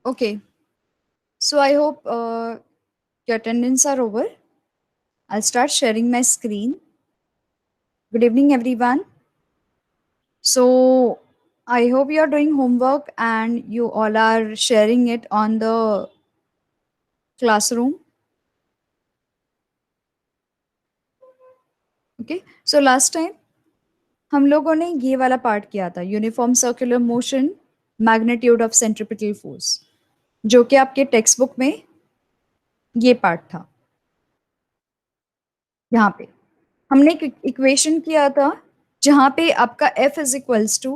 Okay, so I hope your attendance are over. I'll start sharing my screen. Good evening, everyone. So I hope you are doing homework and you all are sharing it on the classroom. Okay, so last time हम लोगों ने ये वाला part किया था, uniform circular motion, magnitude of centripetal force, जो कि आपके टेक्स्ट बुक में ये पार्ट था। यहाँ पे हमने एक इक्वेशन किया था जहां पे आपका F is equals to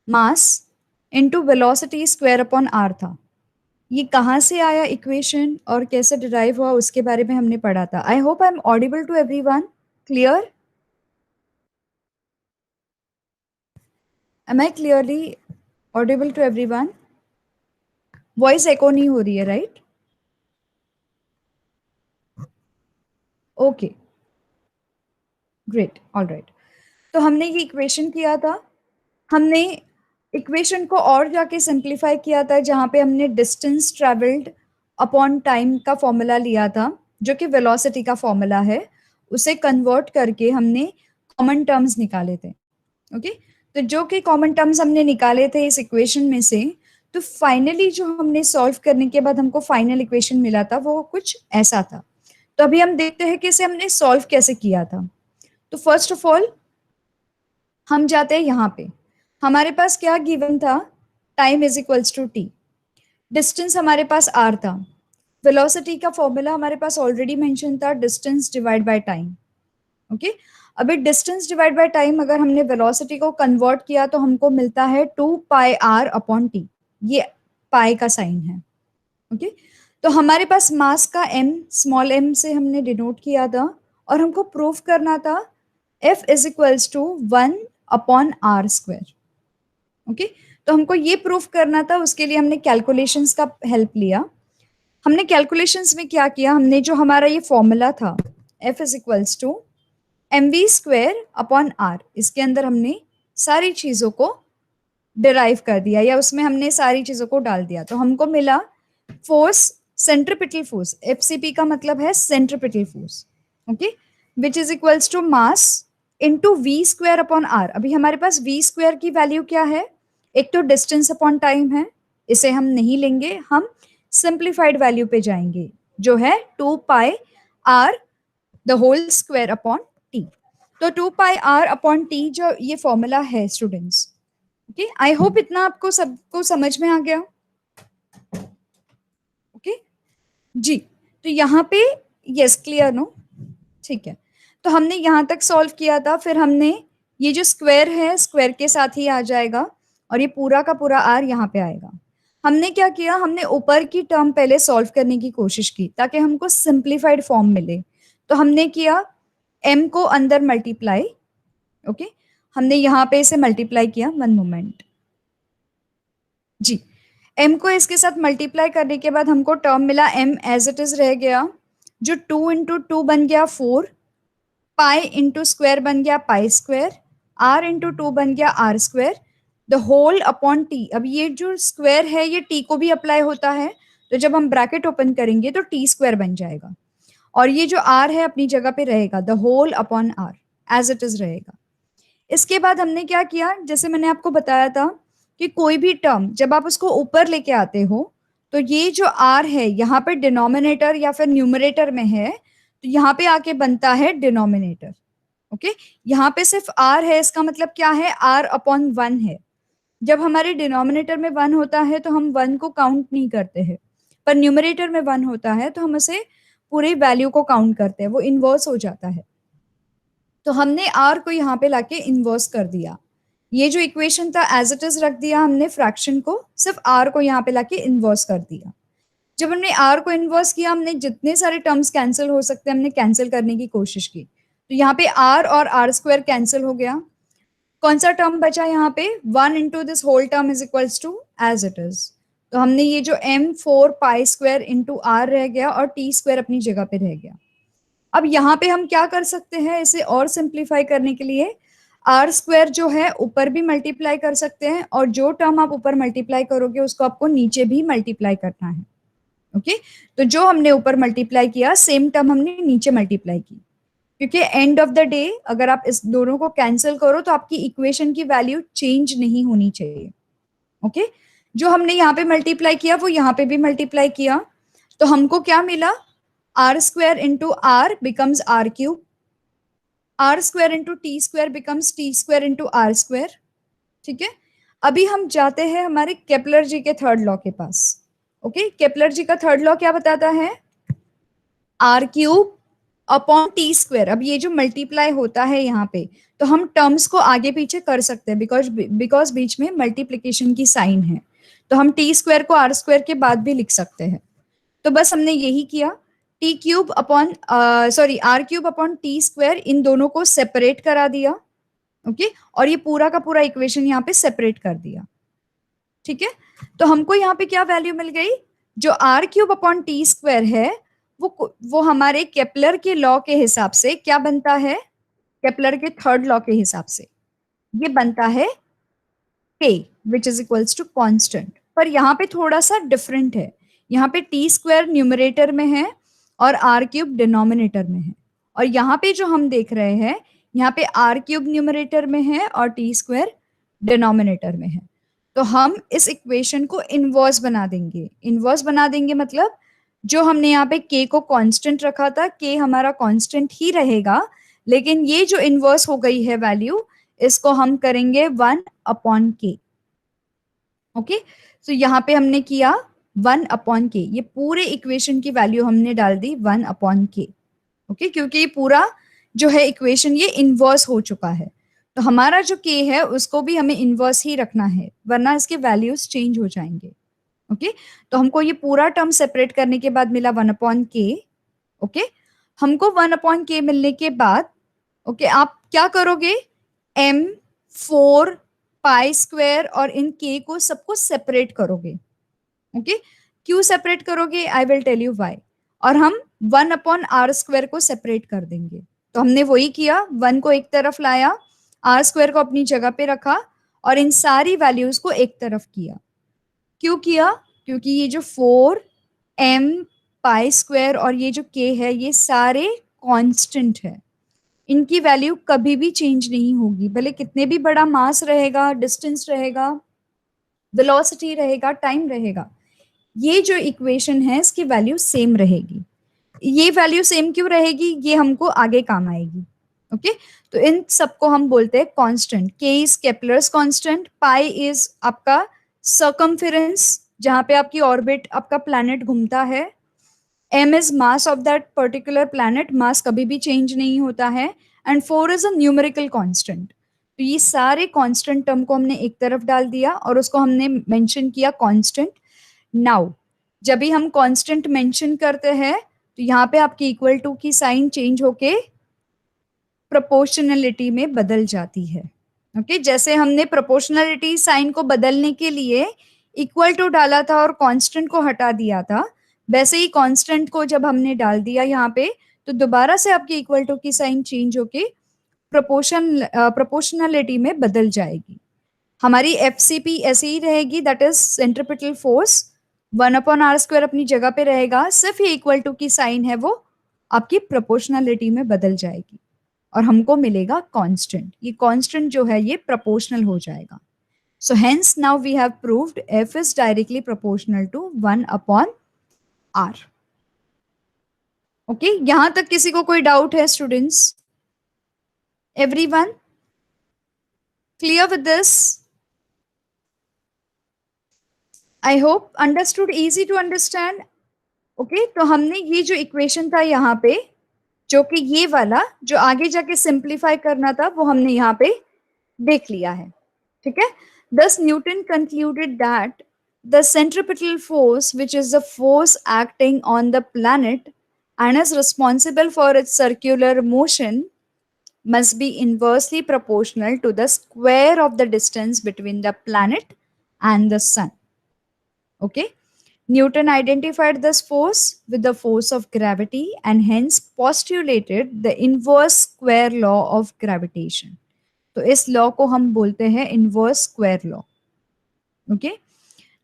mass into velocity square upon r था। ये कहाँ से आया इक्वेशन और कैसे डिराइव हुआ उसके बारे में हमने पढ़ा था। I hope I am audible to everyone. Clear? Am I clearly audible to everyone? Voice echo नहीं हो रही है, right? Okay, great, all right. तो हमने ये इक्वेशन किया था। हमने इक्वेशन को और जाके सिंप्लीफाई किया था जहां पे हमने डिस्टेंस ट्रेवल्ड अपॉन टाइम का फॉर्मूला लिया था, जो कि वेलोसिटी का फॉर्मूला है। उसे कन्वर्ट करके हमने कॉमन टर्म्स निकाले थे। ओके, तो जो कि कॉमन टर्म्स हमने निकाले थे इस इक्वेशन में से, तो फाइनली जो हमने सॉल्व करने के बाद हमको फाइनल इक्वेशन मिला था वो कुछ ऐसा था। तो अभी हम देखते हैं कि इसे हमने सॉल्व कैसे किया था। तो फर्स्ट ऑफ ऑल हम जाते हैं यहाँ पे। हमारे पास क्या गिवन था? Time is equals to t. Distance हमारे पास आर था। वेलोसिटी का फॉर्मूला हमारे पास ऑलरेडी मेंशन था, distance divide by time. Okay, अभी डिस्टेंस डिवाइड बाय टाइम अगर हमने वेलोसिटी को कन्वर्ट किया तो हमको मिलता है 2πr/t। ये पाई का साइन है। ओके, तो हमारे पास मास का m, स्मॉल m से हमने डिनोट किया था और हमको प्रूफ करना था F is equals to 1/r²। Okay, तो हमको ये प्रूफ करना था, उसके लिए हमने कैलकुलेशंस का हेल्प लिया। हमने कैलकुलेशंस में क्या किया, हमने जो हमारा ये फॉर्मूला था F is equals to mv²/r, इसके अंदर हमने सारी चीजों को डिराइव कर दिया या उसमें हमने सारी चीजों को डाल दिया। तो हमको मिला फोर्स, सेंट्रीपिटल फोर्स, एफसीपी का मतलब है centripetal force. Okay, which is equals to mass into v²/r। अभी हमारे पास v² की वैल्यू क्या है? एक तो डिस्टेंस अपॉन टाइम है, इसे हम नहीं लेंगे, हम सिंप्लीफाइड वैल्यू पे जाएंगे जो है 2πr the whole square upon t. तो 2πr/t जो ये फॉर्मूला है स्टूडेंट्स। ओके, आई होप इतना आपको सबको समझ में आ गया। ओके जी, तो यहाँ पे यस, क्लियर नो? ठीक है, तो हमने यहाँ तक सॉल्व किया था। फिर हमने ये जो स्क्वायर है स्क्वायर के साथ ही आ जाएगा और ये पूरा का पूरा आर यहाँ पे आएगा। हमने क्या किया, हमने ऊपर की टर्म पहले सॉल्व करने की कोशिश की ताकि हमको सिंप्लीफाइड फॉर्म मिले। तो हमने किया m को अंदर मल्टीप्लाई। ओके, हमने यहाँ पे इसे मल्टीप्लाई किया, वन मोमेंट जी। m को इसके साथ मल्टीप्लाई करने के बाद हमको टर्म मिला m एज इट इज रह गया, जो 2 × 2 बन गया 4, पाई इंटू स्क्वायर बन गया π², r इंटू 2 बन गया r², the whole upon t। अब ये जो स्क्वायर है ये t को भी अप्लाई होता है, तो जब हम ब्रैकेट ओपन करेंगे तो t² बन जाएगा और ये जो r है अपनी जगह पे रहेगा, the whole upon r as it is रहेगा। इसके बाद हमने क्या किया, जैसे मैंने आपको बताया था कि कोई भी टर्म जब आप उसको ऊपर लेके आते हो तो ये जो r है यहाँ पे डिनोमिनेटर या फिर न्यूमरेटर में है, तो यहाँ पे आके बनता है डिनोमिनेटर। ओके, यहाँ पे सिर्फ r है, इसका मतलब क्या है, r/1 है। जब हमारे डिनोमिनेटर में 1 होता है तो हम 1 को काउंट नहीं करते हैं, पर न्यूमरेटर में 1 होता है तो हम उसे पूरी वैल्यू को काउंट करते हैं, वो इन्वर्स हो जाता है। तो हमने r को यहाँ पे लाके इन्वर्स कर दिया। ये जो इक्वेशन था एज इट इज रख दिया हमने, फ्रैक्शन को, सिर्फ r को यहाँ पे लाके इन्वर्स कर दिया। जब हमने r को इन्वर्स किया, हमने जितने सारे टर्म्स कैंसिल हो सकते हैं हमने कैंसिल करने की कोशिश की। तो यहाँ पे r और r² कैंसिल हो गया। कौन सा टर्म बचा यहाँ पे? 1 into this whole term is equals to as it is. तो हमने ये जो m4π² इंटू r रह गया और t² अपनी जगह पे रह गया। अब यहाँ पे हम क्या कर सकते हैं इसे और सिंप्लीफाई करने के लिए, आर स्क्वायर जो है ऊपर भी मल्टीप्लाई कर सकते हैं, और जो टर्म आप ऊपर मल्टीप्लाई करोगे उसको आपको नीचे भी मल्टीप्लाई करना है। ओके, तो जो हमने ऊपर मल्टीप्लाई किया सेम टर्म हमने नीचे मल्टीप्लाई की, क्योंकि एंड ऑफ द डे अगर आप इस दोनों को कैंसिल करो तो आपकी इक्वेशन की वैल्यू चेंज नहीं होनी चाहिए। ओके, जो हमने यहाँ पे मल्टीप्लाई किया वो यहाँ पे भी मल्टीप्लाई किया, तो हमको क्या मिला, r square into r becomes r cube, r square into t square becomes t square into r square. ठीक है, अभी हम जाते हैं हमारे केपलर जी के थर्ड लॉ के पास। ओके, केपलर जी का थर्ड लॉ क्या बताता है, r cube upon T square. अब ये जो मल्टीप्लाई होता है यहाँ पे, तो हम टर्म्स को आगे पीछे कर सकते हैं, बिकॉज बीच में मल्टीप्लीकेशन की साइन है, तो हम टी स्क्वायर को आर स्क्वायर के बाद भी लिख सकते हैं। तो बस हमने यही किया, T cube upon sorry R cube upon T square, इन दोनों को सेपरेट करा दिया। ओके, और ये पूरा का पूरा इक्वेशन यहाँ पे सेपरेट कर दिया। ठीक है, तो हमको यहाँ पे क्या वैल्यू मिल गई, जो r cube upon T square है वो हमारे केपलर के लॉ के हिसाब से क्या बनता है, केपलर के थर्ड लॉ के हिसाब से ये बनता है k which is equals to constant. पर यहाँ पे थोड़ा सा डिफरेंट है, यहाँ पे टी स्क्वायर न्यूमरेटर में है और आर क्यूब डिनोमिनेटर में है, और यहाँ पे जो हम देख रहे हैं यहाँ पे आर क्यूब न्यूमरेटर में है और टी स्क्वायर डिनोमिनेटर में है। तो हम इस इक्वेशन को इनवर्स बना देंगे। इनवर्स बना देंगे मतलब जो हमने यहाँ पे k को कांस्टेंट रखा था, k हमारा कांस्टेंट ही रहेगा, लेकिन ये जो इनवर्स हो गई है वैल्यू, इसको हम करेंगे 1/k। ओके, तो यहाँ पे हमने किया 1/k, ये पूरे इक्वेशन की वैल्यू हमने डाल दी 1/k। ओके, क्योंकि ये पूरा जो है इक्वेशन ये इनवर्स हो चुका है, तो हमारा जो k है उसको भी हमें इनवर्स ही रखना है, वरना इसके वैल्यूज चेंज हो जाएंगे। ओके, तो हमको ये पूरा टर्म सेपरेट करने के बाद मिला 1/k। ओके, हमको 1/k मिलने के बाद ओके आप क्या करोगे, m 4 पाई स्क्वायर और इन k को सबको सेपरेट करोगे। ओके, क्यों सेपरेट करोगे, I will tell you why. और हम 1/r स्क्वायर को सेपरेट कर देंगे, तो हमने वही किया, 1 को एक तरफ लाया, r स्क्वायर को अपनी जगह पे रखा और इन सारी वैल्यूज को एक तरफ किया। क्यों किया, क्योंकि ये जो 4m पाई स्क्वायर और ये जो k है ये सारे कांस्टेंट है, इनकी वैल्यू कभी भी चेंज नहीं होगी, भले कितने भी बड़ा मास रहेगा, डिस्टेंस रहेगा, वेलोसिटी रहेगा, टाइम रहेगा, ये जो इक्वेशन है इसकी वैल्यू सेम रहेगी। ये वैल्यू सेम क्यों रहेगी, ये हमको आगे काम आएगी। ओके, तो इन सबको हम बोलते हैं constant. k is Kepler's constant, pi is आपका सर्कमफेरेंस जहां पे आपकी ऑर्बिट आपका प्लैनेट घूमता है, m is mass of that particular planet, mass कभी भी चेंज नहीं होता है, and 4 is a numerical constant. तो ये सारे कांस्टेंट टर्म को हमने एक तरफ डाल दिया और उसको हमने मेंशन किया कांस्टेंट। नाउ जब भी हम कांस्टेंट मेंशन करते हैं तो यहाँ पे आपकी इक्वल टू की साइन चेंज होके प्रोपोर्शनलिटी में बदल जाती है। ओके, जैसे हमने प्रोपोर्शनलिटी साइन को बदलने के लिए इक्वल टू डाला था और कांस्टेंट को हटा दिया था, वैसे ही कांस्टेंट को जब हमने डाल दिया यहाँ पे तो दोबारा से आपकी इक्वल टू की साइन चेंज होके प्रोपोर्शनलिटी में बदल जाएगी। हमारी एफसीपी ऐसे ही रहेगी, that is centripetal force, 1/r square अपनी जगह पे रहेगा, सिर्फ ये इक्वल टू की साइन है वो आपकी प्रोपोर्शनलिटी में बदल जाएगी और हमको मिलेगा कांस्टेंट। ये कांस्टेंट जो है ये प्रोपोर्शनल हो जाएगा। So hence now we have proved f is directly proportional to 1/r। Okay, यहां तक किसी को कोई डाउट है students? Everyone clear with this? I hope understood, easy to understand. Okay, तो हमने ये जो इक्वेशन था यहाँ पे, जो कि ये वाला जो आगे जाके सिंप्लीफाई करना था वो हमने यहाँ पे देख लिया है। ठीक है, thus Newton concluded that the centripetal force, which is the force acting on the planet and is responsible for its circular motion, must be inversely proportional to the square of the distance between the planet and the sun. Okay, Newton identified this force with the force of gravity and hence postulated the inverse square law of gravitation. तो इस law को हम बोलते हैं inverse square law. Okay,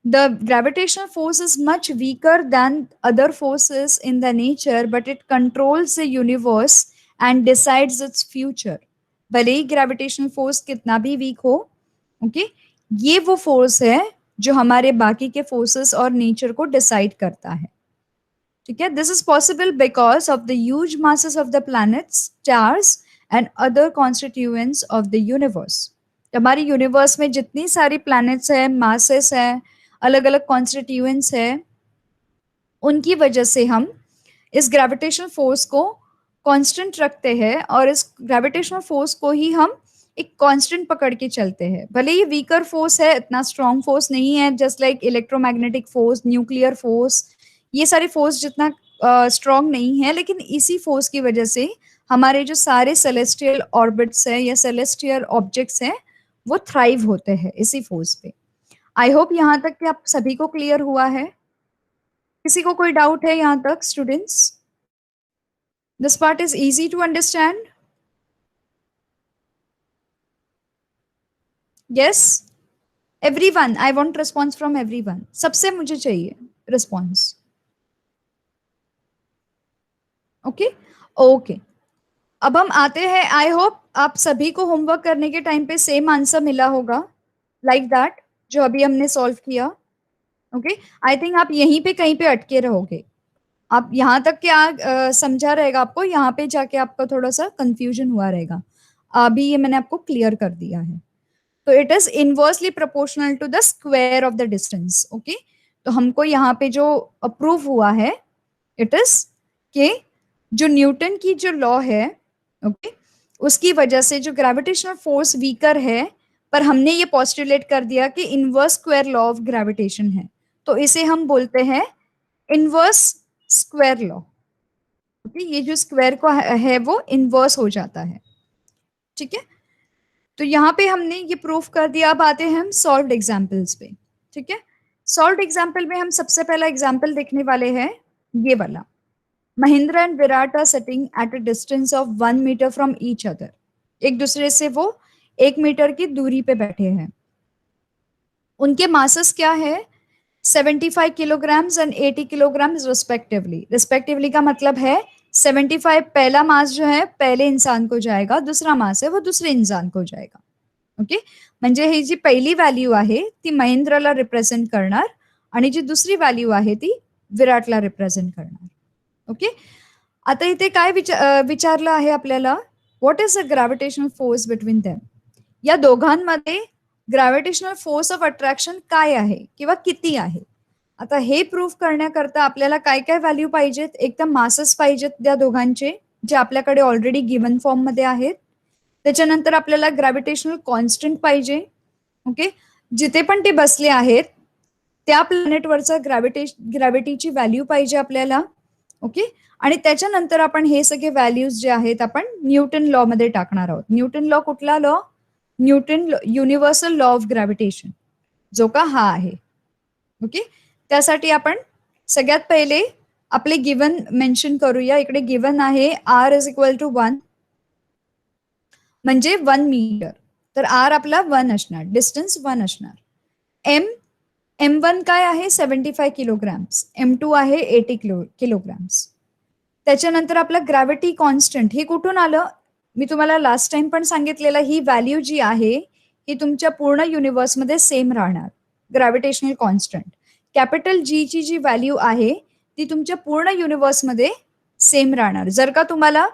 the gravitational force is much weaker than other forces in the nature, but it controls the universe and decides its future. भले ही gravitational force कितना भी week हो, ओके, ये वो फोर्स है जो हमारे बाकी के फोर्सेस और नेचर को डिसाइड करता है. ठीक है, this is possible because of the huge masses of the planets, stars and other constituents of the universe. हमारी यूनिवर्स में जितनी सारी प्लैनेट्स है, मासेस है, अलग अलग कॉन्स्टिट्यूएंट्स है, उनकी वजह से हम इस ग्रेविटेशनल फोर्स को कांस्टेंट रखते हैं और इस ग्रेविटेशनल फोर्स को ही हम एक कांस्टेंट पकड़ के चलते हैं. भले ही वीकर फोर्स है, इतना स्ट्रॉन्ग फोर्स नहीं है, just like electromagnetic force, nuclear force, ये सारे फोर्स जितना स्ट्रॉन्ग नहीं है, लेकिन इसी फोर्स की वजह से हमारे जो सारे सेलेस्टियल ऑर्बिट्स है या सेलेस्टियल ऑब्जेक्ट्स हैं वो थ्राइव होते हैं इसी फोर्स पे. आई होप यहाँ तक कि आप सभी को क्लियर हुआ है. किसी को कोई डाउट है यहाँ तक students? This part is easy to understand. Yes, everyone, I want response from everyone. सबसे मुझे चाहिए रिस्पॉन्स. ओके ओके, अब हम आते हैं. आई होप आप सभी को होमवर्क करने के टाइम पे सेम आंसर मिला होगा, लाइक दैट जो अभी हमने सॉल्व किया. ओके, आई थिंक आप यहीं पे कहीं पे अटके रहोगे. आप यहाँ तक क्या समझा रहेगा आपको, यहाँ पे जाके आपका थोड़ा सा कंफ्यूजन हुआ रहेगा. अभी ये मैंने आपको क्लियर कर दिया है. तो it is inversely proportional to the square of the distance. Okay, तो हमको यहाँ पे जो अप्रूव हुआ है, इट इज के जो न्यूटन की जो लॉ है, ओके, उसकी वजह से जो ग्रेविटेशनल फोर्स वीकर है, पर हमने ये पोस्टुलेट कर दिया कि inverse square law of gravitation है, तो इसे हम बोलते हैं इनवर्स स्क्वायर लॉ. ओके, ये जो स्क्वायर को है वो इनवर्स हो जाता है. ठीक है, तो यहाँ पे हमने ये प्रूफ कर दिया. अब आते हैं हम सॉल्व्ड एग्जाम्पल्स पे. ठीक है, सॉल्व्ड एग्जाम्पल में हम सबसे पहला एग्जाम्पल देखने वाले हैं ये वाला. Mahindra and Virat are sitting at a distance of 1 metre from each other. एक दूसरे से वो 1 मीटर की दूरी पे बैठे हैं. उनके मासेस क्या है? 75 kilograms and 80 kilograms respectively. Respectively का मतलब है 75 पहला मास जो है पहले इंसान को जाएगा, दूसरा मास है वो दूसरे इंसान को जाएगा. ओके, म्हणजे ही जी पहिली व्हॅल्यू आहे ती महेंद्रला रिप्रेझेंट करणार आणि जी दुसरी व्हॅल्यू आहे ती विराटला रिप्रेझेंट करणार. ओके, आता इथे काय विचारलं आहे आपल्याला, what is the gravitational force between them. या दोघांमध्ये ग्रॅव्हिटेशनल फोर्स ऑफ अट्रॅक्शन काय आहे किंवा किती आहे. आता हे प्रूफ करण्याकरता आपल्याला काय काय व्हॅल्यू पाहिजेत. एक तर मासेस पाहिजेत त्या दोघांचे, जे आपल्याकडे ऑलरेडी गिवन फॉर्म मध्ये आहेत. त्याच्यानंतर आपल्याला ग्रॅव्हिटेशनल कॉन्स्टंट पाहिजे. ओके, जिथे पण ते बसले आहेत त्या प्लॅनेटवरचा ग्रॅव्हिटीची व्हॅल्यू पाहिजे आपल्याला. ओके, आणि त्याच्यानंतर आपण हे सगळे व्हॅल्यूज जे आहेत आपण न्यूटन लॉ मध्ये टाकणार आहोत. न्यूटन लॉ कुठला law? Newton universal law of gravitation, जो का हा आहे. ओके, त्यासाठी आपण सगळ्यात पहिले आपले गिवन मेन्शन करूया. इकडे गिवन आहे आर इज इक्वल टू 1 म्हणजे 1 मीटर. तर आर आपला 1 असणार, डिस्टन्स 1 असणार. M1 काय आहे? 75 किलोग्राम्स. M2 आहे 80 किलोग्राम्स. त्याच्यानंतर आपला ग्रॅव्हिटी कॉन्स्टंट हे कुठून आलं? मी तुम्हाला लास्ट टाइम पण सांगितलेलं, ही व्हॅल्यू जी आहे ही तुमच्या पूर्ण युनिव्हर्समध्ये सेम राहणार. ग्रॅव्हिटेशनल कॉन्स्टंट कॅपिटल जी ची जी व्हॅल्यू आहे ती तुमच्या पूर्ण युनिव्हर्समध्ये सेम राहणार. जर का तुम्हाला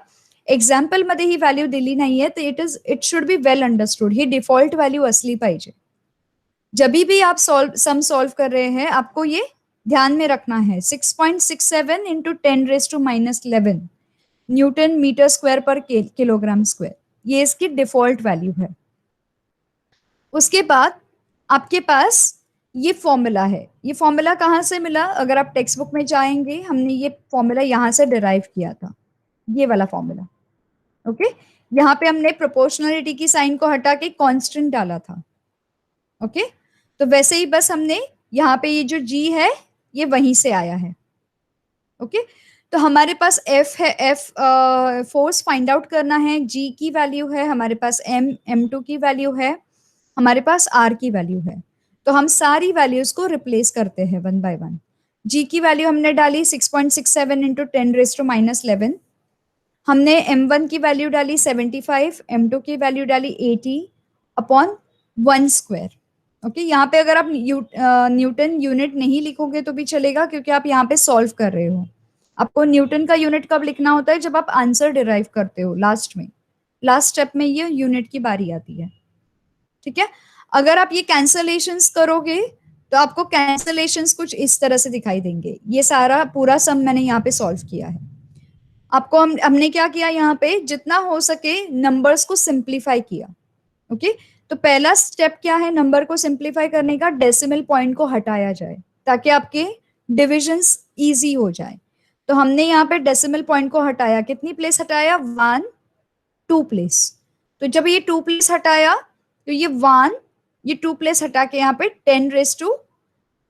एक्झाम्पल मध्ये ही व्हॅल्यू दिली नाहीये तर it should be well understood. He default value असली पाहिजे. जब भी आप सम सॉल्व कर रहे हैं आपको ये ध्यान में रखना है. 6.67 इंटू 10⁻11 न्यूटन मीटर स्क्वायर पर किलोग्राम स्क्वायर, ये इसकी डिफॉल्ट वैल्यू है. उसके बाद आपके पास ये फॉर्मूला है. ये फॉर्मूला कहाँ से मिला? अगर आप टेक्स्ट बुक में जाएंगे, हमने ये फॉर्मूला यहाँ से डिराइव किया था, ये वाला फॉर्मूला. ओके, यहाँ पे हमने प्रोपोर्शनलिटी की साइन को हटा के कांस्टेंट डाला था. ओके, तो वैसे ही बस हमने यहाँ पे ये जो जी है ये वहीं से आया है. ओके, तो हमारे पास F है, F फोर्स फाइंड आउट करना है, G की वैल्यू है, हमारे पास M2 की वैल्यू है, हमारे पास R की वैल्यू है। तो हम सारी वैल्यूज को रिप्लेस करते हैं वन बाय वन। G की वैल्यू हमने डाली 6.67 इंटू 10⁻⁻11। हमने M1 की वैल्यू डाली 75, M2 की वैल्यू डाली 80 अपॉन 1 स्क्वायर। ओके, यहाँ पे अगर आप न्यूटन यूनिट नहीं लिखोगे तो भी चलेगा, क्योंकि आप यहाँ पे सॉल्व कर रहे हो। आपको न्यूटन का यूनिट कब लिखना होता है? जब आप आंसर डिराइव करते हो लास्ट में, लास्ट स्टेप में ये यूनिट की बारी आती है। ठीक है, अगर आप ये कैंसलेशंस करोगे तो आपको कैंसलेशंस कुछ इस तरह से दिखाई देंगे। ये सारा पूरा सम मैंने यहाँ पे सॉल्व किया है। आपको हमने क्या किया, यहाँ पे जितना हो सके नंबर्स को सिंप्लीफाई किया। ओके, तो पहला स्टेप क्या है नंबर को सिंप्लीफाई करने का? डेसिमल पॉइंट को हटाया जाए ताकि आपके डिविजन्स इजी हो जाए। तो हमने यहाँ पे डेसिमल पॉइंट को हटाया, कितनी प्लेस हटाया? 1 2 प्लेस। तो जब ये 2 प्लेस हटाया तो ये 1, ये 2 प्लेस हटा के यहाँ पे 10⁻,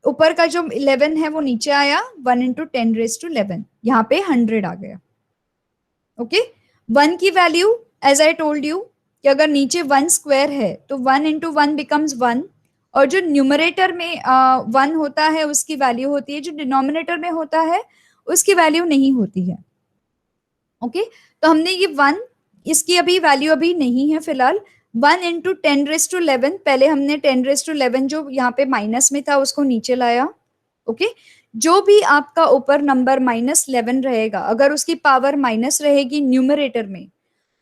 ऊपर का जो 11 है वो नीचे आया, 1 इंटू 10⁻11, यहाँ पे 100 आ गया। ओके, 1 की value as I told you कि अगर नीचे 1 स्क्वायर है तो 1 इंटू 1 बिकम्स 1, और जो न्यूमरेटर में 1 होता है उसकी वैल्यू होती है, जो डिनोमिनेटर में होता है उसकी वैल्यू नहीं होती है। ओके, तो हमने ये 1, इसकी अभी वैल्यू अभी नहीं है फिलहाल। 1 इंटू 10⁻11, पहले हमने 10⁻11 जो यहाँ पे माइनस में था उसको नीचे लाया। ओके, जो भी आपका ऊपर नंबर -11 रहेगा, अगर उसकी पावर माइनस रहेगी न्यूमरेटर में,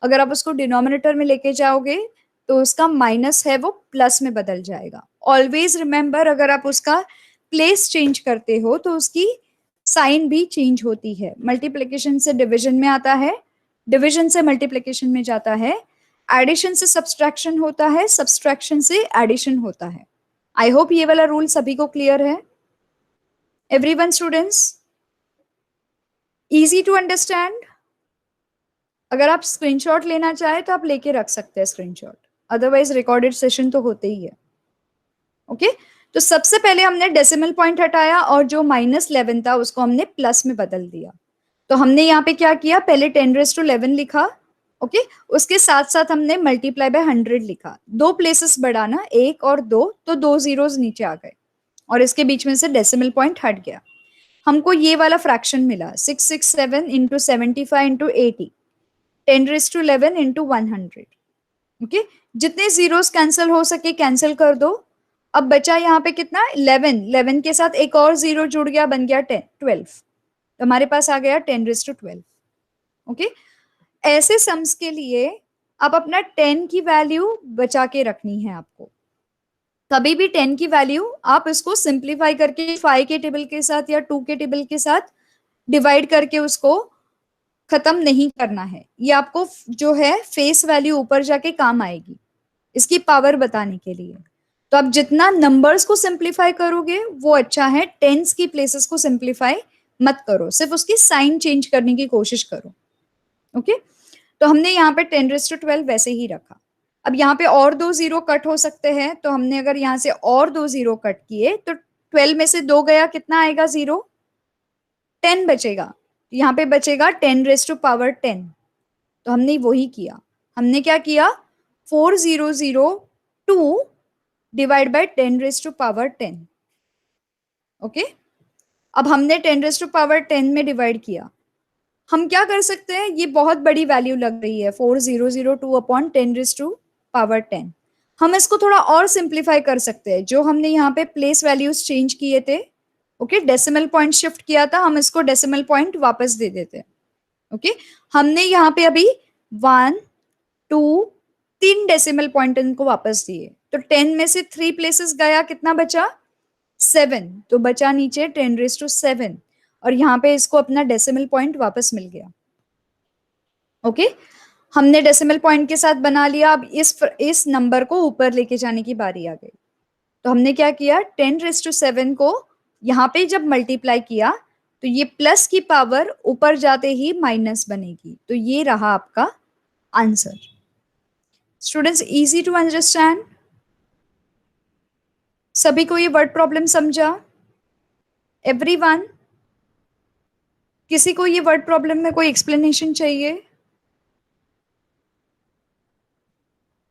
अगर आप उसको डिनोमिनेटर में लेके जाओगे तो उसका माइनस है वो प्लस में बदल जाएगा। ऑलवेज रिमेंबर, अगर आप उसका प्लेस चेंज करते हो तो उसकी साइन भी चेंज होती है। मल्टीप्लिकेशन से डिवीजन में आता है, डिवीजन से मल्टीप्लिकेशन में जाता है, एडिशन से सब्सट्रैक्शन होता है, सब्सट्रैक्शन से एडिशन होता है। आई होप ये वाला रूल सभी को क्लियर है। Everyone students, easy to understand? अगर आप स्क्रीनशॉट लेना चाहे तो आप लेके रख सकते हैं स्क्रीनशॉट, अदरवाइज रिकॉर्डेड सेशन तो होते ही है। ओके, तो सबसे पहले हमने डेसिमल पॉइंट हटाया और जो -11 था उसको हमने प्लस में बदल दिया। तो हमने यहाँ पे क्या किया, पहले 10⁻11 लिखा। ओके, उसके साथ साथ हमने मल्टीप्लाई बाय 100 लिखा। दो प्लेसेस बढ़ाना, 1 और 2, तो 2 जीरोस नीचे आ गए और इसके बीच में से डेसिमल पॉइंट हट गया। हमको ये वाला फ्रैक्शन मिला, 667 इंटू 75 इंटू 80, 10⁻11 इंटू 100। ओके, जितने जीरोस कैंसिल हो सके कैंसिल कर दो। अब बचा यहाँ पे कितना? 11, 11 के साथ एक और जीरो जुड़ गया, बन गया 10 12, तो हमारे पास आ गया 10⁻12। ओके, ऐसे सम्स के लिए आप अपना 10 की वैल्यू बचा के रखनी है आपको। कभी भी 10 की वैल्यू आप इसको सिंप्लीफाई करके 5 के टेबल के साथ या 2 के टेबल के साथ डिवाइड करके उसको खत्म नहीं करना है। ये आपको जो है फेस वैल्यू ऊपर जाके काम आएगी इसकी पावर बताने के लिए। तो आप जितना नंबर्स को सिंप्लीफाई करोगे वो अच्छा है, टेंस की प्लेसेस को सिंप्लीफाई मत करो, सिर्फ उसकी साइन चेंज करने की कोशिश करो। ओके, तो हमने यहाँ पे 10⁻12 वैसे ही रखा। अब यहाँ पे और 2 जीरो कट हो सकते हैं, तो हमने अगर यहाँ से और 2 जीरो कट किए तो 12 में से 2 गया, कितना आएगा जीरो? 10 बचेगा। यहाँ पे बचेगा 10⁻10। तो हमने वही किया, हमने क्या किया, 4002 डिवाइड बाय 10⁻10। ओके, अब हमने 10⁻10 में डिवाइड किया। हम क्या कर सकते हैं, ये बहुत बड़ी वैल्यू लग रही है 4002 अपॉन 10⁻10। हम इसको थोड़ा और सिंप्लीफाई कर सकते हैं, जो हमने यहाँ पे प्लेस वैल्यूज चेंज किए थे। ओके, डेसिमल पॉइंट शिफ्ट किया था, हम इसको डेसिमल पॉइंट वापस दे देते हैं। ओके, हमने यहाँ पे अभी 1 2 3 डेसिमल पॉइंट इनको वापस दिए, तो 10 में से 3 प्लेसेस गया, कितना बचा? 7, तो बचा नीचे 10⁻7, और यहाँ पे इसको अपना डेसिमल पॉइंट वापस मिल गया। ओके, हमने डेसिमल पॉइंट के साथ बना लिया। अब इस नंबर को ऊपर लेके जाने की बारी आ गई। तो हमने क्या किया, 10⁻7 को यहाँ पे जब मल्टीप्लाई किया तो ये प्लस की पावर ऊपर जाते ही माइनस बनेगी, तो ये रहा आपका answer. Students, easy to understand? सभी को ये वर्ड प्रॉब्लम समझा? एवरीवन? किसी को ये वर्ड प्रॉब्लम में कोई एक्सप्लेनेशन चाहिए?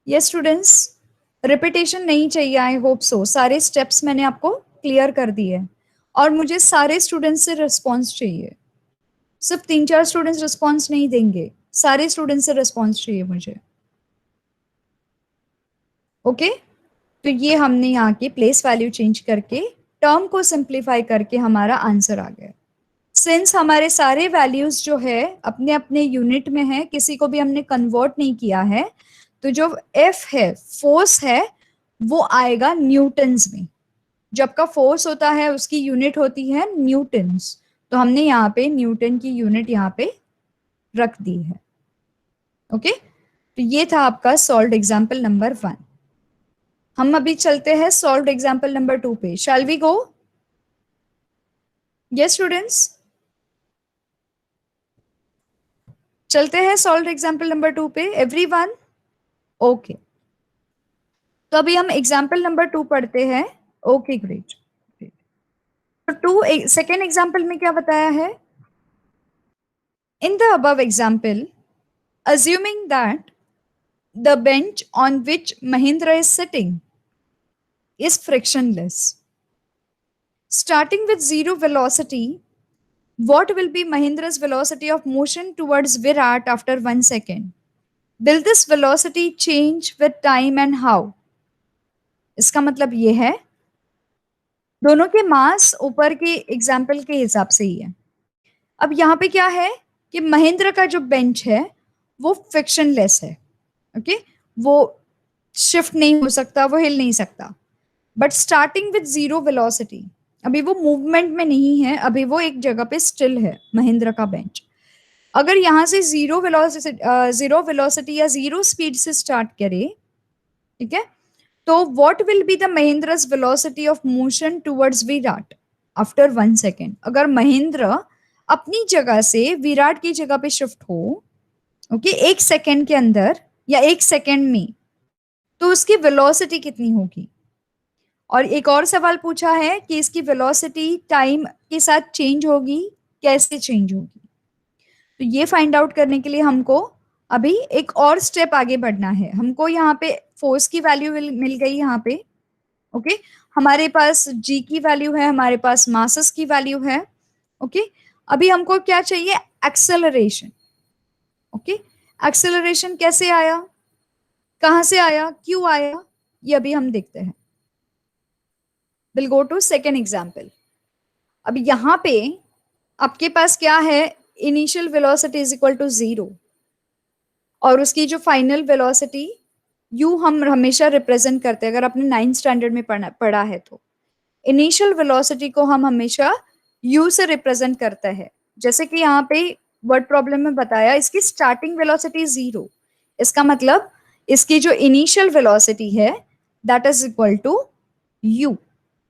यस स्टूडेंट्स, रिपीटेशन नहीं चाहिए, आई होप सो। सारे स्टेप्स मैंने आपको क्लियर कर दिए और मुझे सारे स्टूडेंट्स से रिस्पॉन्स चाहिए। सिर्फ 3-4 स्टूडेंट्स रिस्पॉन्स नहीं देंगे, सारे स्टूडेंट्स से रिस्पॉन्स चाहिए मुझे। ओके, तो ये हमने यहाँ की प्लेस वैल्यू चेंज करके टर्म को सिंप्लीफाई करके हमारा आंसर आ गया। सिंस हमारे सारे वैल्यूज जो है अपने अपने यूनिट में है, किसी को भी हमने कन्वर्ट नहीं किया है, तो जो एफ है, फोर्स है, वो आएगा न्यूटन्स में। जब का फोर्स होता है उसकी यूनिट होती है न्यूटन्स, तो हमने यहाँ पे न्यूटन की यूनिट यहाँ पे रख दी है। ओके, तो ये था आपका सॉल्व्ड एग्जाम्पल नंबर 1। हम अभी चलते हैं सॉल्व्ड एग्जाम्पल नंबर 2 पे। Shall we go? Yes students, चलते हैं सॉल्व्ड एग्जाम्पल नंबर 2 पे एवरीवन। ओके, तो अभी हम एग्जाम्पल नंबर 2 पढ़ते हैं। Okay great. To second example में क्या बताया है? In the above example, assuming that the bench on which Mahindra is sitting is frictionless. Starting with zero velocity, what will be Mahindra's velocity of motion towards Virat after 1 second? Will this velocity change with time and how? इसका मतलब ये है, दोनों के मास ऊपर के example के हिसाब से ही है। अब यहाँ पे क्या है कि महेंद्र का जो बेंच है वो फ्रिक्शनलेस है। ओके, वो शिफ्ट नहीं हो सकता, वो हिल नहीं सकता। But starting with zero velocity, अभी वो मूवमेंट में नहीं है, अभी वो एक जगह पे स्टिल है महेंद्र का बेंच। अगर यहाँ से जीरो वेलोसिटी या जीरो स्पीड से स्टार्ट करे, ठीक है, तो what will be the Mahendra's velocity of motion towards Virat after 1 second? अगर महेंद्र अपनी जगह से विराट की जगह पे शिफ्ट हो, ओके, 1 सेकेंड के अंदर या 1 सेकेंड में, तो उसकी वेलोसिटी कितनी होगी? और एक और सवाल पूछा है कि इसकी वेलोसिटी टाइम के साथ चेंज होगी, कैसे चेंज होगी? तो ये फाइंड आउट करने के लिए हमको अभी एक और स्टेप आगे बढ़ना है। हमको यहाँ पे फोर्स की वैल्यू मिल गई यहाँ पे। ओके, हमारे पास जी की वैल्यू है, हमारे पास मासेस की वैल्यू है। ओके, अभी हमको क्या चाहिए? एक्सेलरेशन। ओके, एक्सेलरेशन कैसे आया, कहां से आया, क्यों आया, ये अभी हम देखते हैं। Will go to second example. अब यहाँ पे आपके पास क्या है? Initial velocity is equal to 0 और उसकी जो फाइनल वेलोसिटी यू हम हमेशा रिप्रेजेंट करते हैं। अगर आपने 9th स्टैंडर्ड में पढ़ा है तो इनिशियल वेलोसिटी को हम हमेशा यू से रिप्रेजेंट करते हैं। जैसे कि यहाँ पे वर्ड प्रॉब्लम में बताया, इसकी स्टार्टिंग वेलोसिटी 0, इसका मतलब इसकी जो इनिशियल वेलोसिटी है that is equal to u.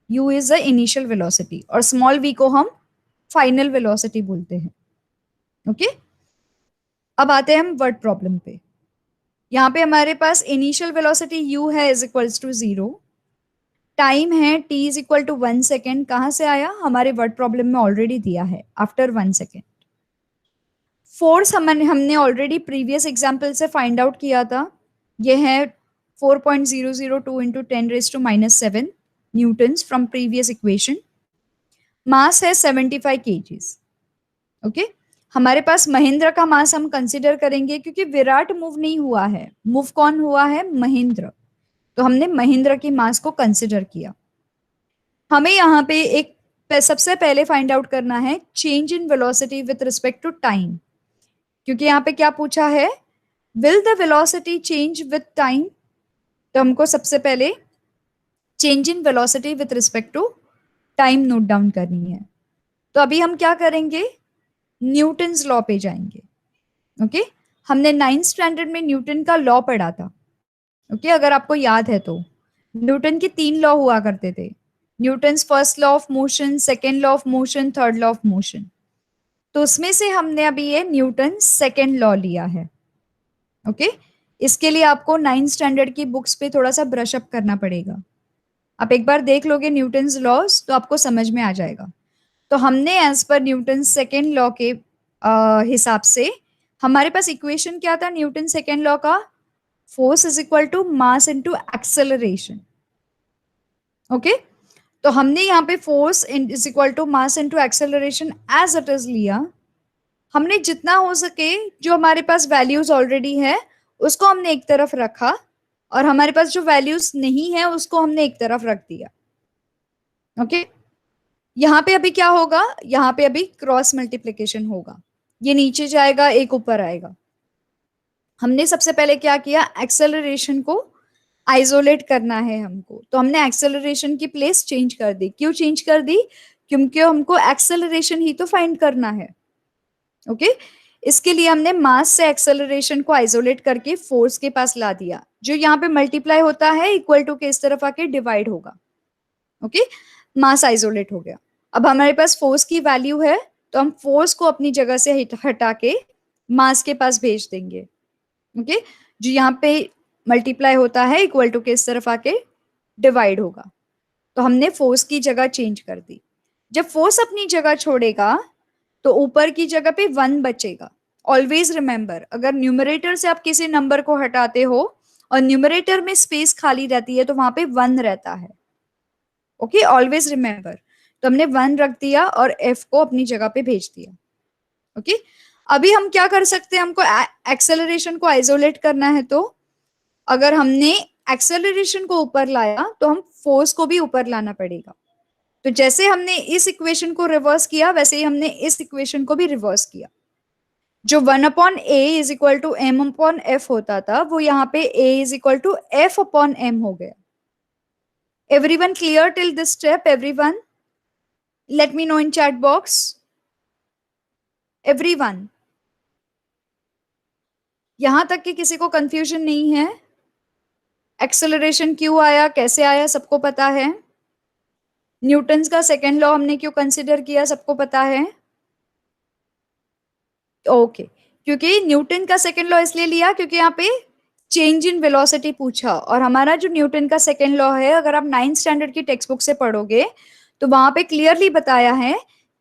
U is the initial velocity और स्मॉल वी को हम फाइनल वेलोसिटी बोलते हैं। ओके, अब आते हैं हम वर्ड प्रॉब्लम पे। यहाँ पे हमारे पास इनिशियल वेलोसिटी u है इज इक्वल्स टू 0, टाइम है t is equal to 1 second. कहां से आया? हमारे वर्ड प्रॉब्लम में ऑलरेडी दिया है, आफ्टर 1 सेकेंड। फोर्स हमने ऑलरेडी प्रीवियस एग्जाम्पल से फाइंड आउट किया था, ये है 4.002 into 10⁻⁻7 newtons from previous equation. Mass है 75 kgs। ओके, हमारे पास महेंद्र का मास हम कंसिडर करेंगे क्योंकि विराट मूव नहीं हुआ है, मूव कौन हुआ है? महेंद्र। तो हमने महेंद्र की मास को कंसिडर किया। हमें यहाँ पे एक सबसे पहले फाइंड आउट करना है change in velocity with respect to time, क्योंकि यहाँ पे क्या पूछा है? Will the velocity change with time? तो हमको सबसे पहले change in velocity with respect to time note down करनी है। तो अभी हम क्या करेंगे? न्यूटन्स लॉ पे जाएंगे। ओके, हमने 9th स्टैंडर्ड में न्यूटन का लॉ पढ़ा था। ओके, अगर आपको याद है तो न्यूटन के 3 लॉ हुआ करते थे। Newton's first law of motion, second law of motion, third law of motion. तो उसमें से हमने अभी ये न्यूटन सेकेंड लॉ लिया है। ओके, इसके लिए आपको 9th स्टैंडर्ड की बुक्स पे थोड़ा सा ब्रश अप करना पड़ेगा। आप एक बार देख लोगे न्यूटन्स लॉज तो आपको समझ में आ जाएगा। तो हमने as per Newton second law के हिसाब से हमारे पास इक्वेशन क्या था न्यूटन सेकेंड लॉ का, force is equal to mass into acceleration. Okay, तो हमने यहाँ पे force is equal to mass into acceleration as it is लिया। हमने जितना हो सके जो हमारे पास वैल्यूज ऑलरेडी है उसको हमने एक तरफ रखा, और हमारे पास जो वैल्यूज नहीं है उसको हमने एक तरफ रख दिया। ओके, यहाँ पे अभी क्या होगा, यहाँ पे अभी क्रॉस मल्टीप्लीकेशन होगा, ये नीचे जाएगा एक ऊपर आएगा। हमने सबसे पहले क्या किया, एक्सेलरेशन को आइसोलेट करना है हमको, तो हमने एक्सेलरेशन की प्लेस चेंज कर दी। क्यों चेंज कर दी, क्योंकि हमको एक्सेलरेशन ही तो फाइंड करना है। ओके, इसके लिए हमने मास से एक्सेलरेशन को आइसोलेट करके फोर्स के पास ला दिया। जो यहाँ पे मल्टीप्लाई होता है इक्वल टू के इस तरफ आके डिवाइड होगा। ओके, मास आइसोलेट हो गया। अब हमारे पास फोर्स की वैल्यू है, तो हम फोर्स को अपनी जगह से हटा के मास के पास भेज देंगे। ओके, जो यहाँ पे मल्टीप्लाई होता है इक्वल टू के इस तरफ आके डिवाइड होगा। तो हमने फोर्स की जगह चेंज कर दी। जब फोर्स अपनी जगह छोड़ेगा तो ऊपर की जगह पे 1 बचेगा। ऑलवेज रिमेंबर, अगर न्यूमरेटर से आप किसी नंबर को हटाते हो और न्यूमरेटर में स्पेस खाली रहती है तो वहां पे 1 रहता है। Okay, always remember. तो हमने 1 रख दिया और एफ को अपनी जगह पे भेज दिया। ओके, अभी हम क्या कर सकते हैं, हमको एक्सेलरेशन को आइसोलेट करना है, तो अगर हमने एक्सेलरेशन को ऊपर लाया तो हम फोर्स को भी ऊपर लाना पड़ेगा। तो जैसे हमने इस इक्वेशन को रिवर्स किया वैसे ही हमने इस इक्वेशन को भी रिवर्स किया। जो 1/a=m/f होता था वो यहाँ पे a=f/m हो गया। Everyone clear till this step? Everyone let me know in chat box. Everyone, यहां तक कि किसी को कंफ्यूजन नहीं है? एक्सेलरेशन क्यों आया, कैसे आया, सबको पता है? न्यूटन्स का सेकेंड लॉ हमने क्यों कंसिडर किया, सबको पता है? ओके, क्योंकि न्यूटन का सेकेंड लॉ इसलिए लिया क्योंकि यहाँ पे चेंज इन वेलोसिटी पूछा, और हमारा जो न्यूटन का सेकेंड लॉ है अगर आप 9th स्टैंडर्ड की टेक्स्ट बुक से पढ़ोगे तो वहां पे क्लियरली बताया है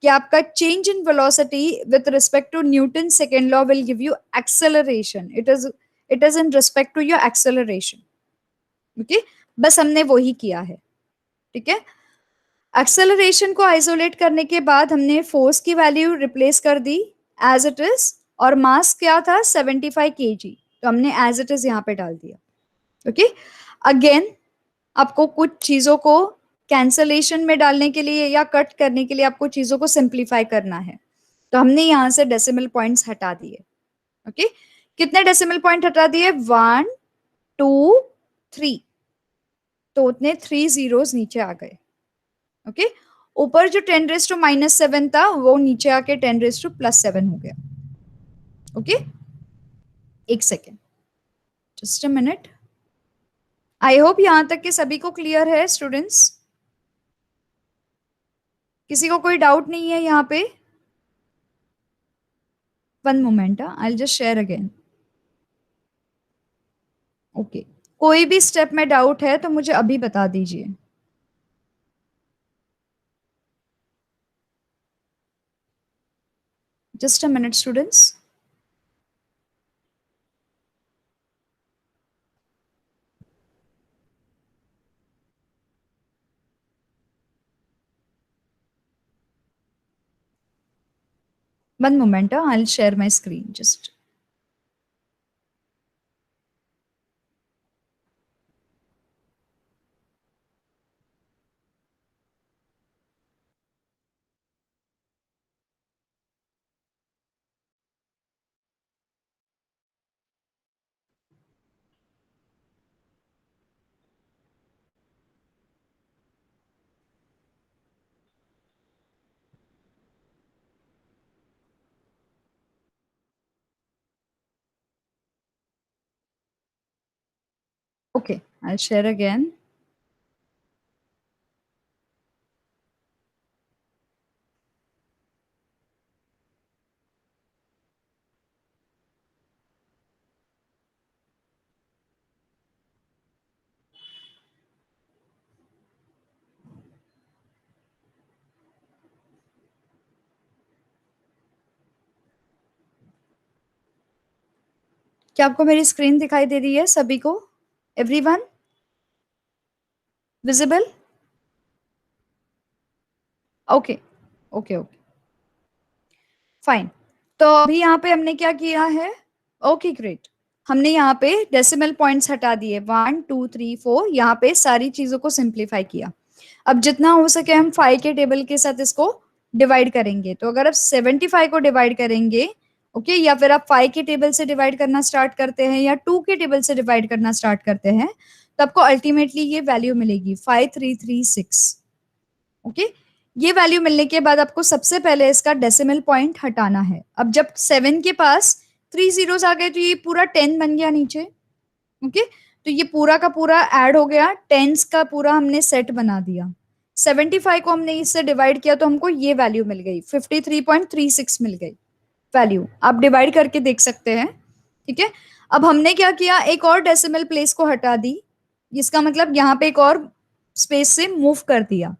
कि आपका change in velocity with respect to Newton second law will give you acceleration. It is in respect to your acceleration. Okay, बस हमने वही किया है। ठीक है, एक्सेलरेशन को आइसोलेट करने के बाद हमने फोर्स की वैल्यू रिप्लेस कर दी एज इट इज, और मास क्या था 75 kg, तो हमने एज इट इज यहाँ पे डाल दिया। ओके, अगेन आपको कुछ चीजों को कैंसलेशन में डालने के लिए या कट करने के लिए आपको चीजों को सिंप्लीफाई करना है, तो हमने यहाँ से डेसिमल पॉइंट्स हटा दिए। ओके, कितने डेसिमल पॉइंट हटा दिए, 1 2 3, तो उतने 3 जीरोस नीचे आ गए। ओके, ऊपर जो 10⁻⁻7 था वो नीचे आके 10⁻+7 हो गया। ओके, एक second, just a minute. I hope यहां तक के सभी को क्लियर है स्टूडेंट्स? किसी को कोई डाउट नहीं है यहाँ पे? One moment, I just share again. Okay, कोई भी स्टेप में डाउट है तो मुझे अभी बता दीजिए। Just a minute students. One moment, I share my screen just. Okay, I share again. क्या आपको मेरी स्क्रीन दिखाई दे रही है सभी को? Everyone visible? Okay okay okay fine. तो अभी यहाँ पे हमने क्या किया है? Okay great. हमने यहाँ पे डेसिमल पॉइंट्स हटा दिए, 1 2 3 4, यहाँ पे सारी चीजों को सिंप्लीफाई किया। अब जितना हो सके हम 5 के टेबल के साथ इसको डिवाइड करेंगे। तो अगर आप 75 को डिवाइड करेंगे, ओके, या फिर आप 5 के टेबल से डिवाइड करना स्टार्ट करते हैं या 2 के टेबल से डिवाइड करना स्टार्ट करते हैं, तो आपको अल्टीमेटली ये वैल्यू मिलेगी 5336। ओके, ये वैल्यू मिलने के बाद आपको सबसे पहले इसका डेसिमल पॉइंट हटाना है। अब जब 7 के पास 3 जीरोस आ गए तो ये पूरा 10 बन गया नीचे। ओके, तो ये पूरा का पूरा ऐड हो गया, टेंस का पूरा हमने सेट बना दिया। 75 को हमने इससे डिवाइड किया तो हमको ये वैल्यू मिल गई, 53.36 मिल गई वैल्यू। आप डिवाइड करके देख सकते हैं। ठीक है, अब हमने क्या किया, एक और डेसिमल प्लेस को हटा दी, इसका मतलब यहाँ पे एक और स्पेस से मूव कर दिया।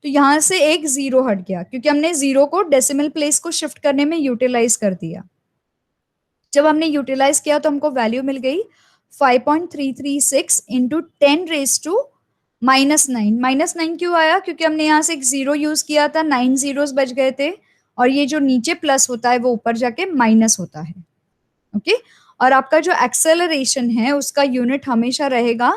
तो यहां से एक जीरो हट गया क्योंकि हमने जीरो को डेसिमल प्लेस को शिफ्ट करने में यूटिलाइज कर दिया। जब हमने यूटिलाइज किया तो हमको वैल्यू मिल गई 5.336 इंटू 10⁻⁻⁹ -9 क्यों आया? क्योंकि हमने यहाँ से एक जीरो यूज किया था, 9 जीरोस बच गए थे, और ये जो नीचे प्लस होता है वो ऊपर जाके माइनस होता है। ओके, और आपका जो एक्सेलरेशन है उसका यूनिट हमेशा रहेगा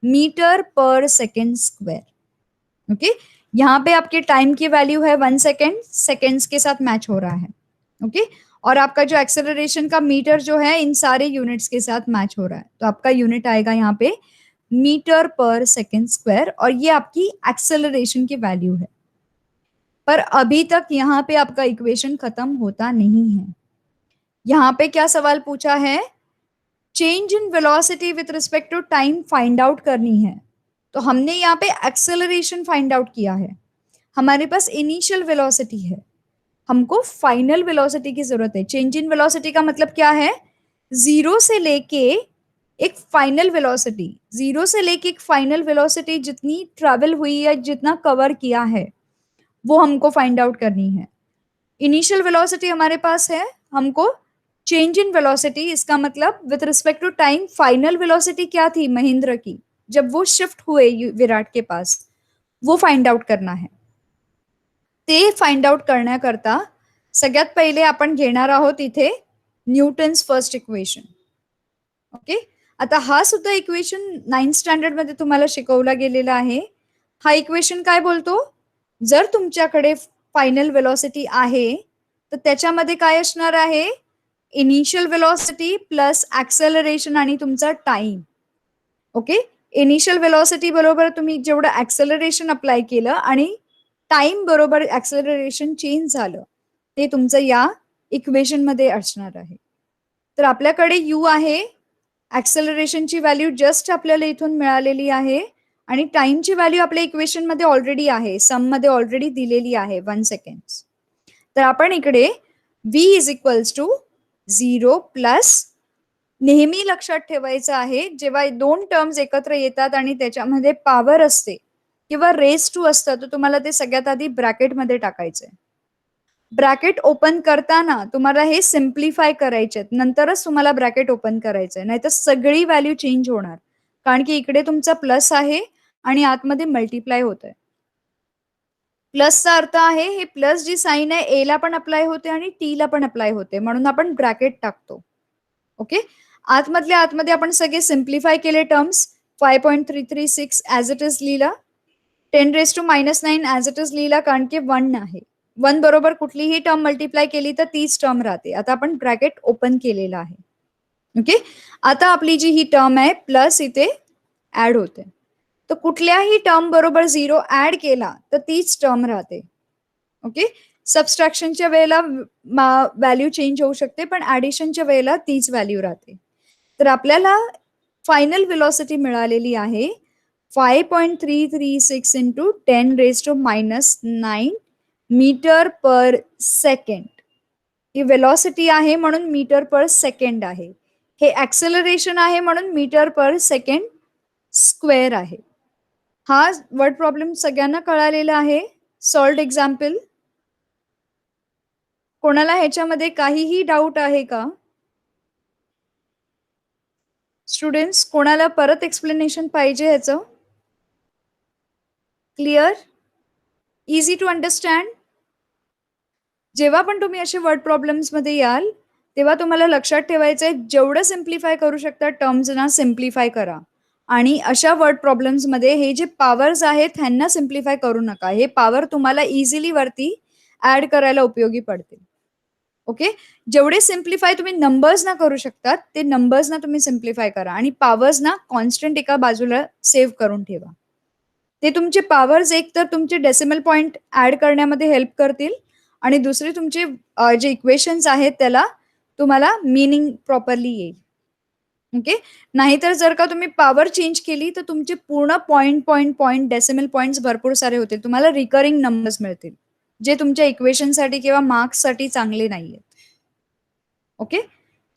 मीटर पर सेकेंड स्क्वायर। ओके, यहाँ पे आपके टाइम की वैल्यू है 1 सेकेंड, सेकेंड्स के साथ मैच हो रहा है। ओके, और आपका जो एक्सेलरेशन का मीटर जो है इन सारे यूनिट्स के साथ मैच हो रहा है, तो आपका यूनिट आएगा यहाँ पे मीटर पर सेकेंड स्क्वायर, और ये आपकी एक्सेलरेशन की वैल्यू है। पर अभी तक यहाँ पे आपका इक्वेशन खत्म होता नहीं है। यहाँ पे क्या सवाल पूछा है? Change in velocity with respect to time find out करनी है। तो हमने यहाँ पे एक्सेलरेशन फाइंड आउट किया है, हमारे पास इनिशियल वेलोसिटी है, हमको फाइनल वेलोसिटी की जरूरत है। चेंज इन वेलोसिटी का मतलब क्या है? जीरो से लेके एक फाइनल वेलोसिटी, जीरो से लेके एक फाइनल वेलोसिटी जितनी ट्रेवल हुई या जितना कवर किया है वो हमको फाइंड आउट करनी है। इनिशियल वेलोसिटी हमारे पास है, हमको चेंज इन वेलोसिटी, इसका मतलब with respect to time final velocity क्या थी महेंद्र की जब वो शिफ्ट हुए विराट के पास, वो फाइंड आउट करना है। ते फाइंड आउट करण्याकरता सगळ्यात पहिले आपण घेणार आहोत इथे न्यूटन्स फर्स्ट इक्वेशन। ओके, आता हा सुद्धा इक्वेशन 9th स्टँडर्ड मध्ये तुम्हाला शिकवला गेलेला आहे। हा इक्वेशन काय बोलतो? जर तुमच्याकडे फायनल वेलोसिटी आहे तर त्याच्यामध्ये काय असणार आहे? इनिशियल वेलोसिटी प्लस ऍक्सेलरेशन आणि तुमचा टाइम। ओके, इनिशियल वेलोसिटी बरोबर तुम्ही जेवढं ऍक्सेलरेशन अप्लाय केलं आणि टाइम बरोबर ऍक्सेलरेशन चेंज झालं, ते तुमचं या इक्वेशन मध्ये असणार आहे। तर आपल्याकडे यू आहे, ऍक्सेलरेशनची व्हॅल्यू जस्ट आपल्याला इथून मिळालेली आहे, आणि टाइमची व्हॅल्यू आपल्या इक्वेशन मध्ये ऑलरेडी आहे, सम मध्ये ऑलरेडी दिलेली आहे 1 सेकंड। तर आपण इकडे v is equals to 0 plus, नेहमी लक्षात ठेवायचं आहे जेव्हा दोन टर्म्स एकत्र येतात आणि त्याच्यामध्ये पॉवर असते किंवा रेस टू असतं, तर तुम्हाला ते सगळ्यात आधी ब्रॅकेट मध्ये टाकायचंय। ब्रॅकेट ओपन करताना तुम्हाला हे सिम्प्लिफाय करायचे, नंतरच तुम्हाला ब्रॅकेट ओपन करायचंय, नाहीतर सगळी व्हॅल्यू चेंज होणार, कारण की इकडे तुमचा प्लस आहे आणि आतमध्ये मल्टिप्लाय होत आहे। प्लसचा अर्थ आहे हे प्लस जी साइन आहे ए ला पण अप्लाय होते आणि टी ला पण अप्लाय होते, म्हणून आपण ब्रॅकेट टाकतो। ओके, आतमधल्या आतमध्ये आपण सगळे सिम्प्लिफाय केले टर्म्स, 5.336 ऍज इट इज लिहिला, 10⁻⁹ ऍज इट इज लिहिला, कारण की 1 आहे, 1 बरोबर कुठलीही टर्म मल्टिप्लाय केली तर तीच टर्म राहते। आता आपण ब्रॅकेट ओपन केलेला आहे। ओके, आता आपली जी ही टर्म आहे प्लस इथे ऍड होते, तर कुठल्याही टर्म बरोबर 0 ऍड केला तर तीच टर्म राहते। ओके, सबस्ट्रॅक्शनच्या वेळेला व्हॅल्यू चेंज होऊ शकते, पण ऍडिशनच्या वेळेला तीच व्हॅल्यू राहते। तर आपल्याला फायनल वेलोसिटी मिळालेली आहे 5.336 इंटू 10⁻⁹ मीटर पर सेकंड। ही वेलोसिटी आहे म्हणून मीटर पर सेकंड आहे, हे ऍक्सेलरेशन आहे म्हणून मीटर पर सेकंड स्क्वेअर आहे। हा वर्ड प्रॉब्लेम सगळ्यांना कळालेला आहे। सॉल्व्ड एक्झाम्पल, कोणाला ह्याच्यामध्ये काहीही डाऊट आहे का? स्टुडंट्स कोणाला परत एक्सप्लेनेशन पाहिजे ह्याचं? क्लिअर? Easy to understand? जेव्हा पण तुम्ही असे वर्ड प्रॉब्लेम्समध्ये याल, तेव्हा तुम्हाला लक्षात ठेवायचं आहे, जेवढं सिम्प्लिफाय करू शकता टर्म्सना सिम्प्लिफाय करा. आणि अशा वर्ड प्रॉब्लेम्समध्ये हे जे पॉवर्स आहेत ह्यांना सिम्प्लिफाय करू नका. हे पॉवर तुम्हाला इझिली वरती ॲड करायला उपयोगी पडतील. ओके? जेवढे सिम्प्लिफाय तुम्ही नंबर्सना करू शकतात, ते नंबर्सना तुम्ही सिम्प्लिफाय करा आणि पॉवर्सना कॉन्स्टंट एका बाजूला सेव्ह करून ठेवा. ते तुमचे पॉवर्स एक तर तुमचे डेसिमल पॉइंट ॲड करण्यामध्ये हेल्प करतील आणि दुसरे तुमचे जे इक्वेशन्स आहेत त्याला तुम्हाला मीनिंग प्रॉपरली येईल. ओके? नाहीतर जर का तुम्ही पॉवर चेंज केली तर तुमचे पूर्ण पॉइंट डेसिमल पॉइंट्स भरपूर सारे होतील. तुम्हाला रिकरिंग नंबर्स मिळतील, जे तुमच्या इक्वेशनसाठी किंवा मार्क्ससाठी चांगले नाहीयेत. ओके?